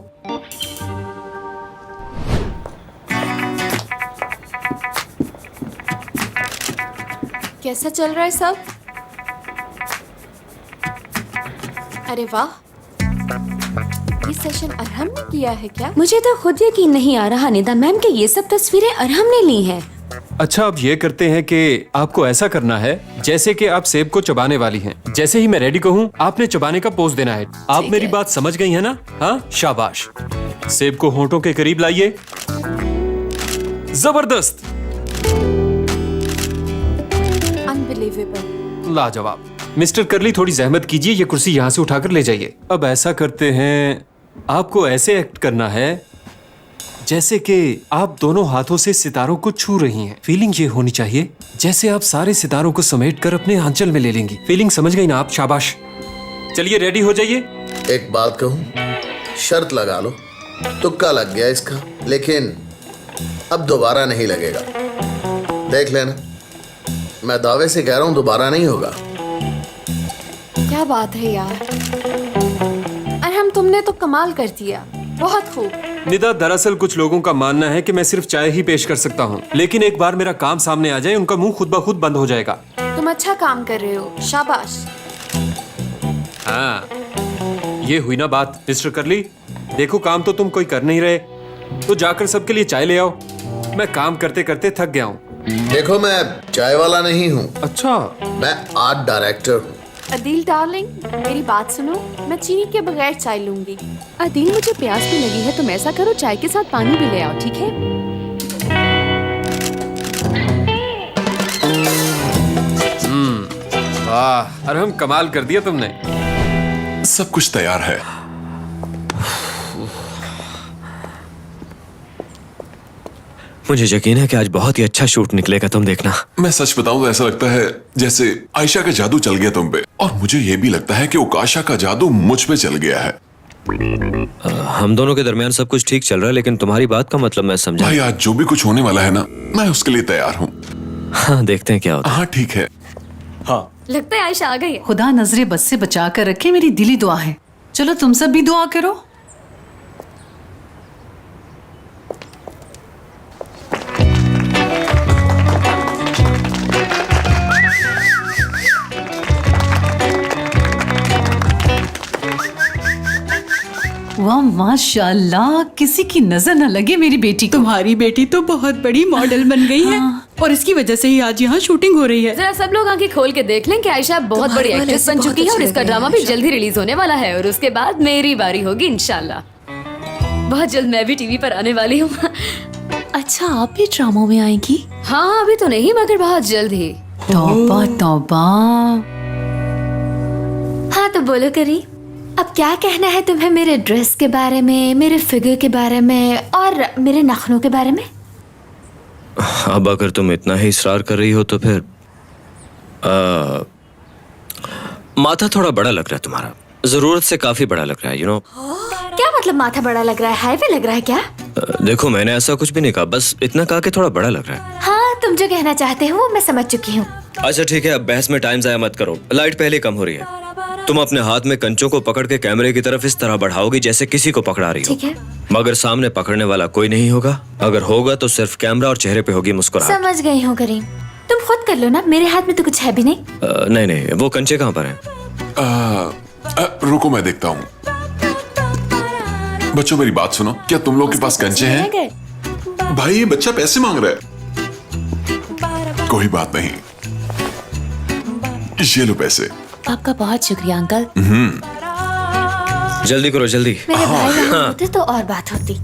कैसा चल रहा है सब? अरे वाह, ये सेशन अरहम ने किया है क्या?
मुझे तो खुद यकीन नहीं आ रहा निदा मैम कि ये सब तस्वीरें अरहम ने ली हैं।
अच्छा, अब ये करते हैं कि आपको ऐसा करना है जैसे कि आप सेब को चबाने वाली हैं। जैसे ही मैं रेडी कहूँ आपने चबाने का पोज देना है। आप मेरी बात समझ गई है ना? हाँ, शाबाश। सेब को होंठों के करीब लाइए। जबरदस्त,
अनबिलीवेबल,
लाजवाब। मिस्टर करली, थोड़ी जहमत कीजिए, ये कुर्सी यहाँ से उठाकर ले जाइए। अब ऐसा करते हैं, आपको ऐसे एक्ट करना है जैसे कि आप दोनों हाथों से सितारों को छू रही हैं। फीलिंग ये होनी चाहिए जैसे आप सारे सितारों को समेटकर अपने आंचल में ले लेंगी। फीलिंग समझ गई ना आप? शाबाश। चलिए रेडी हो जाइए।
एक बात कहूँ, शर्त लगा लो। तुक्का लग गया इसका, लेकिन अब दोबारा नहीं लगेगा। देख लेना, मैं दावे से कह रहा हूँ दोबारा नहीं होगा।
क्या बात है यार, अरहम तुमने तो कमाल कर दिया, बहुत खूब।
निदा, दरअसल कुछ लोगों का मानना है कि मैं सिर्फ चाय ही पेश कर सकता हूँ, लेकिन एक बार मेरा काम सामने आ जाए उनका मुंह खुद ब खुद बंद हो जाएगा।
तुम अच्छा काम कर रहे हो, शाबाश।
हाँ, ये हुई ना बात। मिस्टर करली, देखो काम तो तुम कोई कर नहीं रहे, तो जाकर सबके लिए चाय ले आओ। मैं काम करते करते थक गया हूँ।
देखो, मैं चाय वाला नहीं हूँ।
अच्छा,
मैं आर्ट डायरेक्टर हूँ।
अदील डार्लिंग, मेरी बात सुनो, मैं चीनी के बगैर चाय लूंगी। अदील, मुझे प्यास भी लगी है, तुम ऐसा करो चाय के साथ पानी भी ले आओ, ठीक है?
वाह अरहम, कमाल कर दिया तुमने।
सब कुछ तैयार है।
मुझे यकीन है कि आज बहुत ही अच्छा शूट निकलेगा, तुम देखना।
मैं सच बताऊं तो ऐसा लगता है जैसे आयशा का जादू चल गया तुम पे, और मुझे ये भी लगता है कि उकाशा का जादू मुझ पे चल गया है।
हम दोनों के दरमियान सब कुछ ठीक चल रहा है, लेकिन तुम्हारी बात का मतलब मैं समझा।
भाई, आज जो भी कुछ होने वाला है ना, मैं उसके लिए तैयार हूँ।
हाँ देखते हैं क्या होता है।
हाँ ठीक है।
हाँ
लगता है आयशा आ गई है।
खुदा नजरे बद से बचा कर रखे, मेरी दिली दुआ है। चलो तुम सब भी दुआ करो। वाह माशाल्लाह, किसी की नजर न लगे मेरी बेटी को।
तुम्हारी बेटी तो बहुत बड़ी मॉडल बन गई है और इसकी वजह से ही आज यहाँ शूटिंग हो रही है।
जरा सब लोग आंखें खोल के देख लें कि आयशा बहुत बड़ी
वाले
एक्ट्रेस
से
बन
बहुत
चुकी है और
अच्छे
इसका
लग रहे
ड्रामा
हैं
भी
आयशा।
जल्द ही रिलीज होने वाला है और उसके बाद मेरी बारी होगी इंशाल्लाह। बहुत जल्द मैं भी टीवी पर आने वाली हूँ।
अच्छा, आप भी ड्रामों में आएंगी?
हाँ अभी तो नहीं मगर बहुत जल्द ही।
तौबा तौबा।
हाँ तो बोलो करी, अब क्या कहना है तुम्हें मेरे ड्रेस के बारे में, मेरे फिगर के बारे में और मेरे नखनों के बारे में?
अब अगर तुम इतना ही इसरार कर रही हो तो फिर माथा थोड़ा बड़ा लग रहा है तुम्हारा, जरूरत से काफी बड़ा लग रहा है, यू नो।
क्या मतलब माथा बड़ा लग रहा है? हाईवे लग रहा है क्या?
देखो मैंने ऐसा कुछ भी नहीं कहा, बस इतना कहा कि थोड़ा बड़ा लग रहा है।
हाँ तुम जो कहना चाहते हो वो मैं समझ चुकी हूँ।
अच्छा ठीक है, अब बहस में टाइम जाया मत करो, लाइट पहले कम हो रही है। तुम अपने हाथ में कंचों को पकड़ के कैमरे की तरफ इस तरह बढ़ाओगी जैसे किसी को पकड़ा रही हो।
ठीक है।
मगर सामने पकड़ने वाला कोई नहीं होगा, अगर होगा तो सिर्फ कैमरा और चेहरे पे होगी मुस्कुराहट।
समझ गई हूँ करीम, तुम खुद कर लो ना, मेरे हाथ में तो कुछ है भी नहीं।
नहीं नहीं, वो कंचे कहाँ पर हैं?
रुको मैं देखता हूँ। बच्चों मेरी बात सुनो, क्या तुम लोग के पास कंचे हैं? भाई ये बच्चा पैसे मांग रहा है। कोई बात नहीं, ये लो पैसे।
आपका बहुत शुक्रिया अंकल।
जल्दी करो जल्दी।
मेरे भाई यहाँ होते तो और बात होती।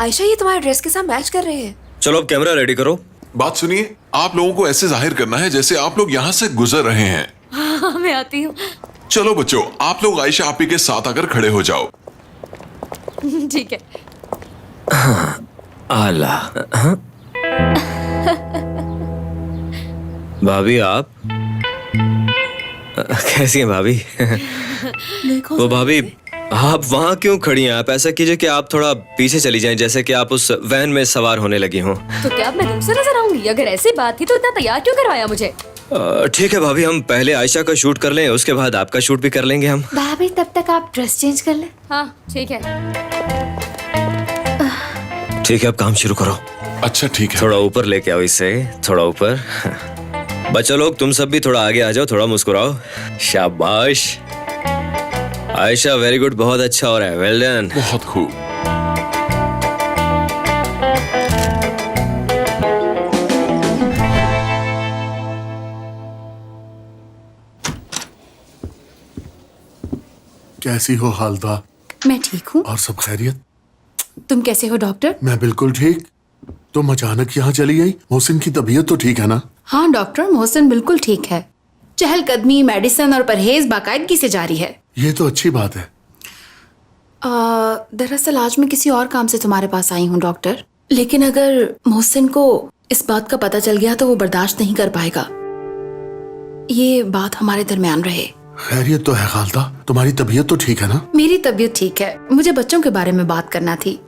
आयशा ये तुम्हारे ड्रेस के साथ मैच कर रहे हैं।
चलो अब कैमरा रेडी करो।
बात सुनिए, आप लोगों को ऐसे जाहिर करना है जैसे आप लोग यहाँ से गुजर रहे हैं।
हाँ मैं आती हूँ।
चलो बच्चों, आप लोग आयशा आपी के साथ आकर खड़े हो जाओ।
ठीक है।
आला। हाँ? भाभी आप कैसी हैं भाभी? वो भाभी आप वहाँ क्यों खड़ी हैं? आप ऐसा कीजिए कि आप थोड़ा पीछे चली जाएं, जैसे कि आप उस वैन में सवार होने लगी हों।
तो क्या अब मैं दूर से नजर आऊंगी? अगर ऐसी बात थी तो इतना तैयार क्यों करवाया मुझे?
ठीक है भाभी, हम पहले आयशा का शूट कर लें, उसके बाद आपका शूट भी कर लेंगे हम।
भाभी तब तक आप ड्रेस चेंज कर ले।
हाँ ठीक है।
ठीक है, अब काम शुरू करो।
अच्छा ठीक है।
थोड़ा ऊपर लेके आओ इसे, थोड़ा ऊपर। बच्चों लोग तुम सब भी थोड़ा आगे आ जाओ, थोड़ा मुस्कुराओ। शाबाश आयशा, वेरी गुड, बहुत अच्छा हो रहा है, वेल डन।
बहुत खूब।
कैसी हो हालदा?
मैं ठीक हूँ।
और सब खैरियत?
तुम कैसे हो डॉक्टर?
मैं बिल्कुल ठीक। तुम अचानक यहाँ चली आई? मोहसिन की तबीयत तो ठीक है ना?
हाँ डॉक्टर, मोहसिन बिल्कुल ठीक है। चहलकदमी, मेडिसिन और परहेज बाकायदगी से जारी है।
ये तो अच्छी बात है।
दरअसल आज मैं किसी और काम से तुम्हारे पास आई हूँ डॉक्टर, लेकिन अगर मोहसिन को इस बात का पता चल गया तो वो बर्दाश्त नहीं कर पाएगा। ये बात हमारे दरमियान रहे।
खैरियत तो है खालदा? तुम्हारी तबीयत तो ठीक है ना?
मेरी तबीयत ठीक है, मुझे बच्चों के बारे में बात करना थी।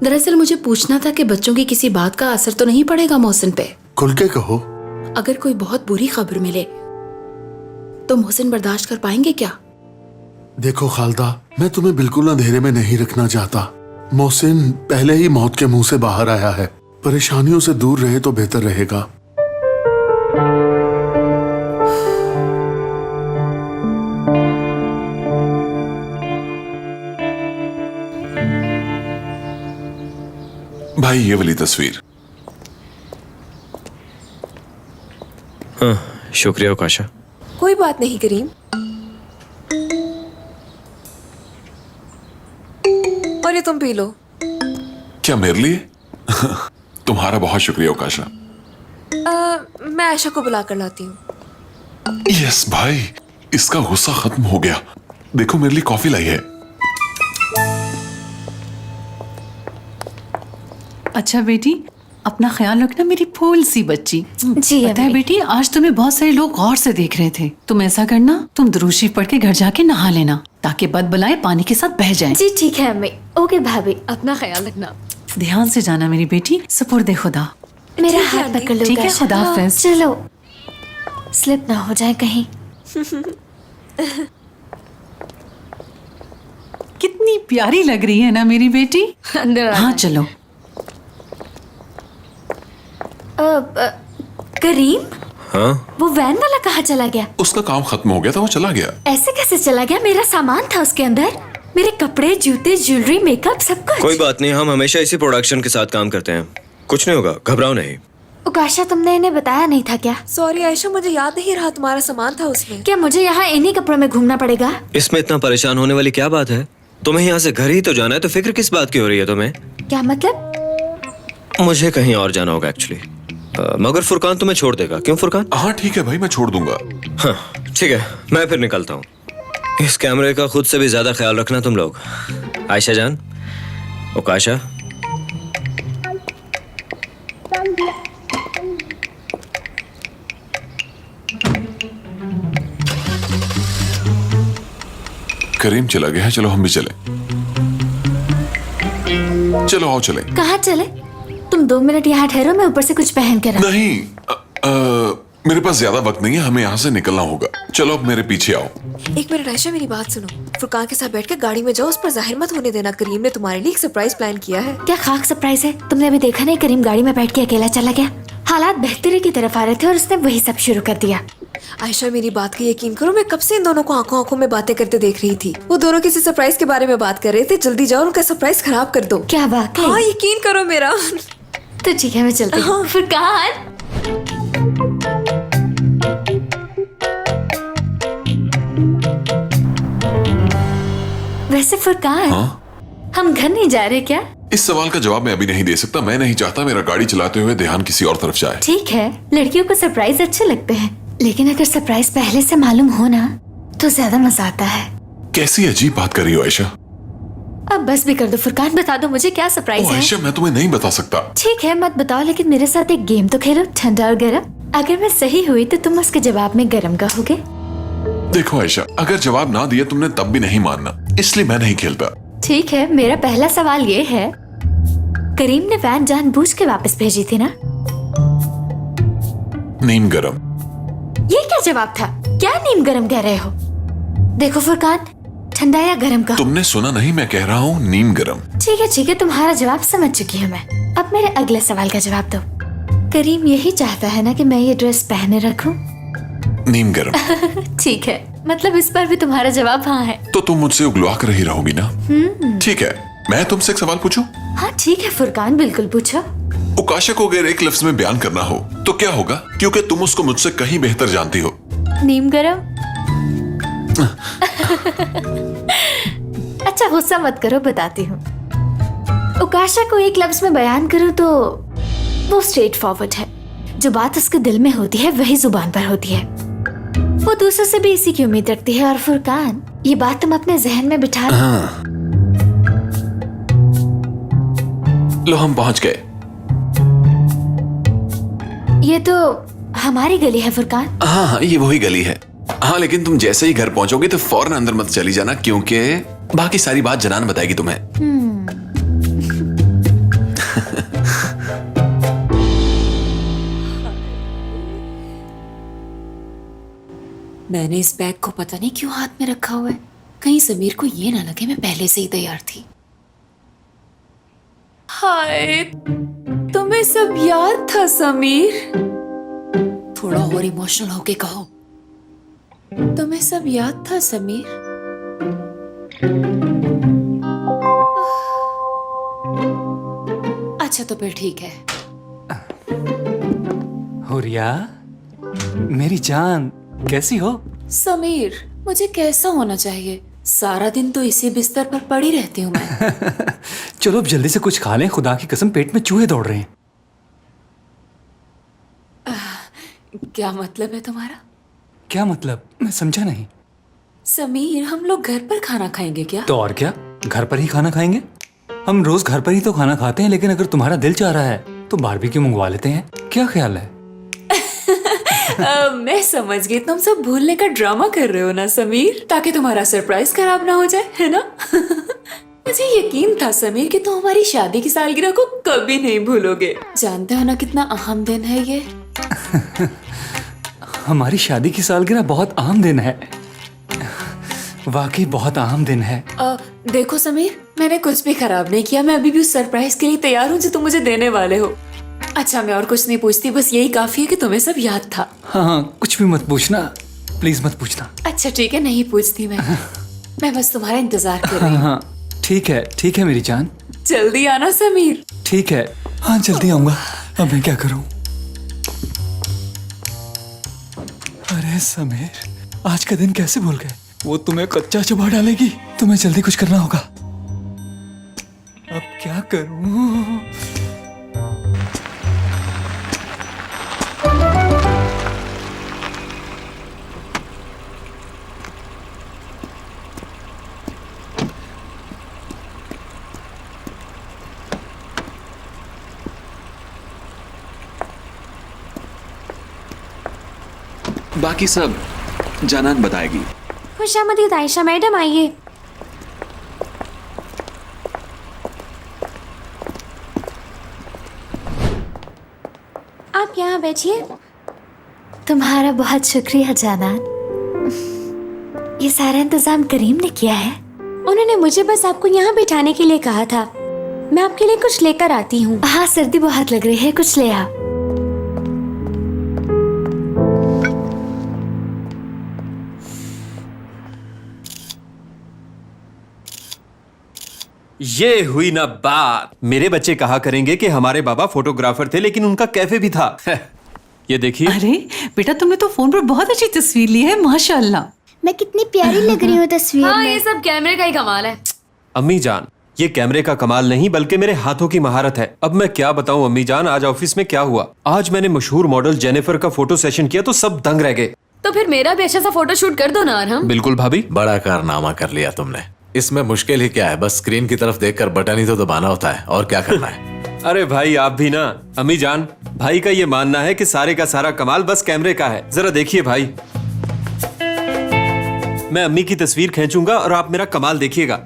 दरअसल मुझे पूछना था कि बच्चों की किसी बात का असर तो नहीं पड़ेगा मोहसिन पे?
खुल के कहो।
अगर कोई बहुत बुरी खबर मिले तो मोहसिन बर्दाश्त कर पाएंगे क्या?
देखो खालदा, मैं तुम्हें बिल्कुल अंधेरे में नहीं रखना चाहता। मोहसिन पहले ही मौत के मुंह से बाहर आया है, परेशानियों से दूर रहे तो बेहतर रहेगा।
भाई ये वाली तस्वीर।
हाँ, शुक्रिया उकाशा।
कोई बात नहीं करीम। और ये तुम पी लो।
क्या मेरे लिए? तुम्हारा बहुत शुक्रिया उकाशा।
मैं आयशा को बुला कर लाती हूँ।
यस भाई, इसका गुस्सा खत्म हो गया। देखो मेरे लिए कॉफी लाई है।
अच्छा बेटी, अपना ख्याल रखना मेरी फूल सी बच्ची।
जी
पता है बेटी, आज तुम्हें बहुत सारे लोग गौर से देख रहे थे। तुम ऐसा करना, तुम दुरूद शरीफ पढ़ के घर जाके नहा लेना ताकि बद बलाएं पानी के साथ बह जाएं।
जी ठीक है अम्मी। ओके भाभी।
अपना ख्याल रखना।
ध्यान से जाना मेरी बेटी, सुपुर्दे खुदा।
मेरा हाथ पकड़ लो
ठीक है,
काशा।
खुदा हाफिज।
चलो, स्लिप ना हो जाए कहीं।
कितनी प्यारी लग रही है ना मेरी बेटी।
अंदर आ
हाँ
जाए।
चलो।
करीम,
हाँ,
वो वैन वाला कहाँ चला गया?
उसका काम खत्म हो गया था, वो चला गया।
ऐसे कैसे चला गया? मेरा सामान था उसके अंदर, मेरे कपड़े, जूते, ज्वेलरी, मेकअप, सब कुछ।
कोई बात नहीं, हम हमेशा इसी प्रोडक्शन के साथ काम करते हैं, कुछ नहीं होगा, घबराओ नहीं।
उकाशा, तुमने इन्हें बताया नहीं था क्या?
सॉरी आयशा, मुझे याद नहीं रहा तुम्हारा सामान था उसमें।
क्या मुझे यहाँ इन्हीं कपड़ों में घूमना पड़ेगा?
इसमें इतना परेशान होने वाली क्या बात है? तुम्हें यहाँ से घर ही तो जाना है, तो फिक्र किस बात की हो रही है तुम्हें?
क्या मतलब?
मुझे कहीं और जाना होगा एक्चुअली, मगर फुरकान तुम्हें छोड़ देगा। क्यों फुरकान?
हाँ ठीक है भाई, मैं छोड़ दूंगा।
हाँ ठीक है, मैं फिर निकलता हूँ। इस कैमरे का खुद से भी ज्यादा ख्याल रखना तुम लोग। आयशा जान, उकाशा,
करीम चला गया है, चलो हम भी चले। चलो आओ चले।
कहाँ चले? तुम 2 मिनट यहाँ ठहरो, मैं ऊपर से कुछ पहन कर आऊं।
नहीं, मेरे पास ज्यादा वक्त नहीं है, हमें यहाँ से निकलना होगा। चलो अब मेरे पीछे आओ।
एक मिनट आयशा, मेरी बात सुनो। फुरकान के साथ बैठकर गाड़ी में जाओ, उस पर जाहिर मत होने देना। करीम ने तुम्हारे लिए एक सरप्राइज प्लान किया है।
क्या खाक सरप्राइज है? तुमने अभी देखा नहीं, करीम गाड़ी में बैठ के अकेला चला गया। हालात बेहतरी की तरफ आ रहे थे और उसने वही सब शुरू कर दिया।
आयशा मेरी बात का यकीन करो, मैं कब से इन दोनों को आंखों आंखों में बातें करते देख रही थी। वो दोनों किसी सरप्राइज के बारे में बात कर रहे थे। जल्दी जाओ, उनका सरप्राइज खराब कर दो।
क्या बात है?
हाँ यकीन करो मेरा।
तो ठीक है, मैं चलती हूँ। फुरकान, वैसे फुरकान, हम घर नहीं जा रहे क्या?
इस सवाल का जवाब मैं अभी नहीं दे सकता। मैं नहीं चाहता मेरा गाड़ी चलाते हुए ध्यान किसी और तरफ जाए।
ठीक है, लड़कियों को सरप्राइज अच्छे लगते हैं, लेकिन अगर सरप्राइज पहले से मालूम हो ना तो ज्यादा मजा आता है।
कैसी अजीब बात कर रही हो आयशा।
अब बस भी कर दो फुरकान, बता दो मुझे क्या सरप्राइज है।
आयशा मैं तुम्हें नहीं बता सकता।
ठीक है मत बताओ, लेकिन मेरे साथ एक गेम तो खेलो, ठंडा और गर्म। अगर मैं सही हुई तो तुम उसके जवाब में गर्म कहोगे।
देखो आयशा, अगर जवाब ना दिया तुमने तब भी नहीं मानना, इसलिए मैं नहीं खेलता।
ठीक है, मेरा पहला सवाल ये है, करीम ने वैन जानबूझ के वापस भेजी थी ना?
नीम गरम।
ये क्या जवाब था? क्या नीम गरम कह रहे हो? देखो फुरकान, ठंडा या गरम का?
तुमने सुना नहीं, मैं कह रहा हूँ नीम गरम।
ठीक है, तुम्हारा जवाब समझ चुकी हूँ मैं। अब मेरे अगले सवाल का जवाब दो। करीम यही चाहता है ना कि मैं ये ड्रेस पहने रखूं?
नीम गरम।
ठीक है, मतलब इस पर भी तुम्हारा जवाब हाँ है।
तो तुम मुझसे उगलवा कर रही रहोगी ना? ठीक है, मैं तुमसे एक सवाल पूछूं?
हाँ ठीक है फुरकान, बिल्कुल पूछो।
उकाशा को अगर एक लफ्ज में बयान करना हो तो क्या होगा? क्योंकि तुम उसको मुझसे कहीं बेहतर जानती हो।
नीम गरम। अच्छा गुस्सा मत करो, बताती हूँ। उकाशा को एक लफ्ज में बयान करूँ तो वो स्ट्रेट फॉरवर्ड है। जो बात उसके दिल में होती है वही जुबान पर होती है। वो दूसरों से भी इसी की उम्मीद रखती है। और फुरकान, ये बात तुम अपने जहन में बिठा लो।
हाँ। लो हम पहुंच गए।
ये तो हमारी गली है फुरकान।
हाँ, ये वही गली है। हाँ, लेकिन तुम जैसे ही घर पहुंचोगे तो फौरन अंदर मत चली जाना, क्योंकि बाकी सारी बात जनान बताएगी तुम्हें।
मैंने इस बैग को पता नहीं क्यों हाथ में रखा हुआ है। कहीं समीर को ये ना लगे मैं पहले से ही तैयार थी। हाय, तुम्हें सब याद था समीर? थोड़ा और इमोशनल होके कहो। तुम्हें सब याद था समीर? अच्छा तो फिर ठीक है।
हुरिया, मेरी जान, कैसी हो?
समीर, मुझे कैसा होना चाहिए? सारा दिन तो इसी बिस्तर पर पड़ी रहती हूँ मैं।
चलो अब जल्दी से कुछ खा लें, खुदा की कसम पेट में चूहे दौड़ रहे हैं।
क्या मतलब है तुम्हारा?
क्या मतलब? मैं समझा नहीं।
समीर, हम लोग घर पर खाना खाएंगे क्या?
तो और क्या, घर पर ही खाना खाएंगे। हम रोज घर पर ही तो खाना खाते हैं, लेकिन अगर तुम्हारा दिल चाह रहा है तो बारबेक्यू मंगवा लेते हैं। क्या ख्याल है?
मैं समझ गई, तुम सब भूलने का ड्रामा कर रहे हो ना समीर, ताकि तुम्हारा सरप्राइज खराब ना हो जाए, है ना?
मुझे यकीन था समीर कि तुम हमारी शादी की सालगिरह को कभी नहीं भूलोगे। जानते हो ना कितना अहम दिन है ये।
हमारी शादी की सालगिरह बहुत अहम दिन है, वाकई बहुत अहम दिन है।
देखो समीर, मैंने कुछ भी खराब नहीं किया। मैं अभी भी उस सरप्राइज के लिए तैयार हूँ जो तुम मुझे देने वाले हो। अच्छा, मैं और कुछ नहीं पूछती, बस यही काफी है कि तुम्हें सब याद था।
हाँ, कुछ भी मत पूछना, प्लीज मत पूछना।
अच्छा ठीक है, नहीं पूछती मैं बस तुम्हारा इंतजार कर रही हूँ।
हाँ ठीक है मेरी जान।
जल्दी आना समीर।
ठीक है, हाँ जल्दी आऊंगा। अब मैं क्या करूं? अरे समीर, आज का दिन कैसे भूल गए? वो तुम्हें कच्चा चबा डालेगी, तुम्हें जल्दी कुछ करना होगा। अब क्या करूं?
बाकी सब जानान बताएगी।
खुशामदीद आयशा मैडम, आइए। आप यहाँ बैठिए। तुम्हारा बहुत शुक्रिया जानान। ये सारा इंतजाम करीम ने किया है। उन्होंने मुझे बस आपको यहाँ बिठाने के लिए कहा था। मैं आपके लिए कुछ लेकर आती हूँ। हाँ, सर्दी बहुत लग रही है, कुछ ले आ।
ये हुई ना बात। मेरे बच्चे कहा करेंगे कि हमारे बाबा फोटोग्राफर थे, लेकिन उनका कैफे भी था। ये देखिए।
अरे बेटा, तुमने तो फोन पर बहुत अच्छी तस्वीर ली है, माशाल्लाह।
मैं कितनी प्यारी लग रही हूँ तस्वीर
हाँ,
में।
ये सब कैमरे का ही कमाल है।
अम्मी जान, ये कैमरे का कमाल नहीं बल्कि मेरे हाथों की महारत है। अब मैं क्या बताऊं अम्मी जान, आज ऑफिस में क्या हुआ। आज मैंने मशहूर मॉडल जेनिफर का फोटो सेशन किया तो सब दंग रह गए।
तो फिर मेरा भी अच्छा सा फोटो शूट कर दो ना अरहम।
बिल्कुल भाभी।
बड़ा कारनामा कर लिया तुमने। इसमें मुश्किल ही क्या है, बस स्क्रीन की तरफ देखकर बटन ही तो दबाना होता है, और क्या करना है।
अरे भाई आप भी ना। अम्मी जान, भाई का ये मानना है कि सारे का सारा कमाल बस कैमरे का है। जरा देखिए भाई, मैं अम्मी की तस्वीर खींचूंगा और आप मेरा कमाल देखिएगा।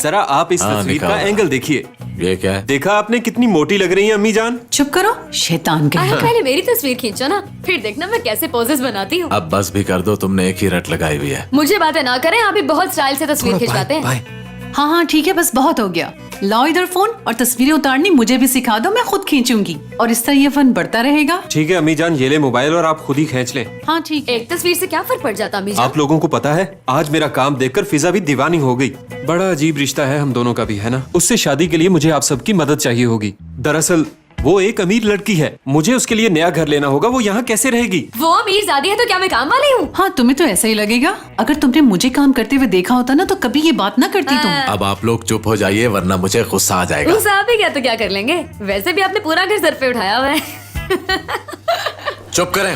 जरा आप इस तस्वीर का एंगल देखिए।
ये क्या है?
देखा आपने कितनी मोटी लग रही है अम्मी जान।
चुप करो, शैतान के।
पहले मेरी तस्वीर खींचो ना, फिर देखना मैं कैसे पोजेस बनाती हूँ।
अब बस भी कर दो, तुमने एक ही रट लगाई हुई है।
मुझे बातें ना करें, आप भी बहुत स्टाइल से तस्वीर खिंचवाते हैं।
हाँ हाँ ठीक है, बस बहुत हो गया। लाओ इधर फोन, और तस्वीरें उतारनी मुझे भी सिखा दो, मैं खुद खींचूंगी। और इस तरह ये फन बढ़ता रहेगा।
ठीक है अम्मी जान, ये ले मोबाइल और आप खुद ही खींच लें।
हाँ ठीक है।
एक तस्वीर से क्या फर्क पड़ जाता अम्मी जान?
आप लोगों को पता है, आज मेरा काम देखकर फिजा भी दीवानी हो गई। बड़ा अजीब रिश्ता है हम दोनों का भी, है ना। उससे शादी के लिए मुझे आप सबकी मदद चाहिए होगी। दरअसल वो एक अमीर लड़की है, मुझे उसके लिए नया घर लेना होगा। वो यहाँ कैसे रहेगी?
वो अमीरजादी है तो क्या मैं काम वाली हूँ?
हाँ, तुम्हें तो ऐसा ही लगेगा। अगर तुमने मुझे काम करते हुए देखा होता ना तो कभी ये बात ना करती तुम।
अब आप लोग चुप हो जाइए, वरना मुझे गुस्सा आ जाएगा।
गुस्सा आ भी गया तो क्या कर लेंगे? वैसे भी आपने पूरा घर सर पे उठाया हुआ है।
चुप करें।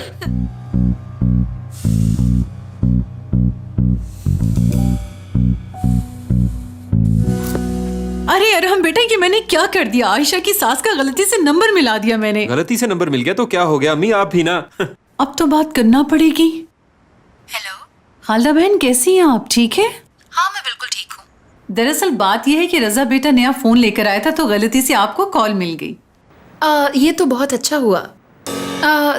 अरे अरहम बेटा, ये मैंने क्या कर दिया? आयशा की सास का गलती से नंबर मिला दिया मैंने।
गलती से नंबर मिल गया तो क्या हो गया अम्मी, आप भी ना।
अब तो बात करना पड़ेगी। हेलो खालदा बहन, कैसी हैं आप? ठीक है?
हाँ, मैं बिल्कुल ठीक हूँ।
दरअसल बात यह है कि रजा बेटा नया फोन लेकर आया था तो गलती से आपको कॉल मिल गई।
ये तो बहुत अच्छा हुआ।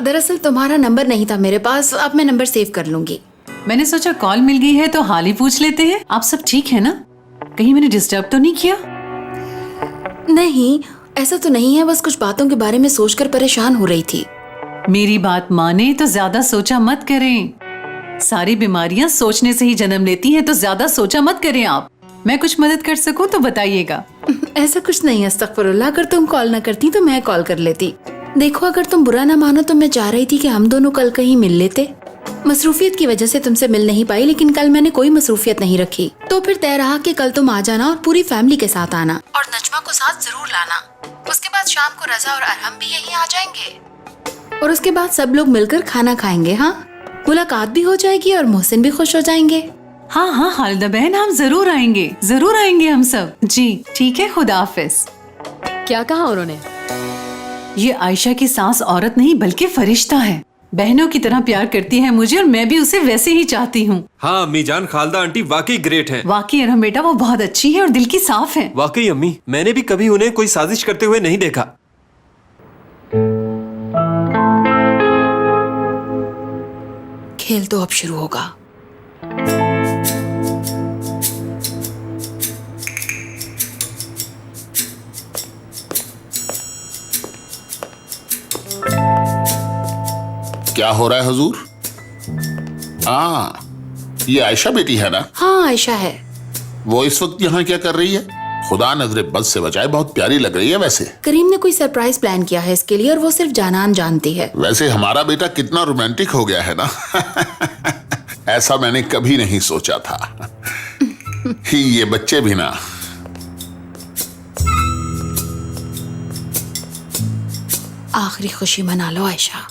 दरअसल तुम्हारा नंबर नहीं था मेरे पास, अब मैं नंबर सेव कर लूंगी।
मैंने सोचा कॉल मिल गई है तो हाल ही पूछ लेते हैं। आप सब ठीक है ना? कहीं मैंने डिस्टर्ब तो नहीं किया?
नहीं, ऐसा तो नहीं है, बस कुछ बातों के बारे में सोचकर परेशान हो रही थी।
मेरी बात माने तो ज्यादा सोचा मत करें। सारी बीमारियां सोचने से ही जन्म लेती हैं, तो ज्यादा सोचा मत करें आप। मैं कुछ मदद कर सकूं तो बताइएगा।
ऐसा कुछ नहीं है, अस्तगफुरुल्लाह। अगर तुम कॉल ना करती तो मैं कॉल कर लेती। देखो, अगर तुम बुरा ना मानो तो मैं चाह रही थी कि हम दोनों कल कहीं मिल लेते। मसरूफियत की वजह से तुमसे मिल नहीं पाई, लेकिन कल मैंने कोई मसरूफियत नहीं रखी, तो फिर तय रहा कि कल तुम आ जाना और पूरी फैमिली के साथ आना, और नजमा को साथ जरूर लाना। उसके बाद शाम को रजा और अरहम भी यहीं आ जाएंगे, और उसके बाद सब लोग मिलकर खाना खाएंगे। हाँ, मुलाकात भी हो जाएगी और मोहसिन भी खुश हो जाएंगे।
हाँ हाँ खालिदा बहन, हम जरूर आएंगे हम सब। जी ठीक है, खुदा हाफिज।
क्या कहा उन्होंने?
ये आयशा की सास औरत नहीं बल्कि फरिश्ता है। बहनों की तरह प्यार करती है मुझे और मैं भी उसे वैसे ही चाहती हूँ।
हाँ अम्मी जान, खालदा आंटी वाकई ग्रेट हैं।
वाकई अरहम बेटा वो बहुत अच्छी है और दिल की साफ है।
वाकई अम्मी, मैंने भी कभी उन्हें कोई साजिश करते हुए नहीं देखा।
खेल तो अब शुरू होगा।
क्या हो रहा है हुजूर? ये आयशा बेटी है ना?
हाँ आयशा है।
वो इस वक्त यहाँ क्या कर रही है? खुदा नजरे बद से बचाए, बहुत प्यारी लग रही है वैसे।
करीम ने कोई सरप्राइज प्लान किया है इसके लिए और वो सिर्फ जानान जानती है।
वैसे हमारा बेटा कितना रोमांटिक हो गया है ना। ऐसा मैंने कभी नहीं सोचा था। ये बच्चे भी ना।
आखिरी खुशी मना लो आयशा।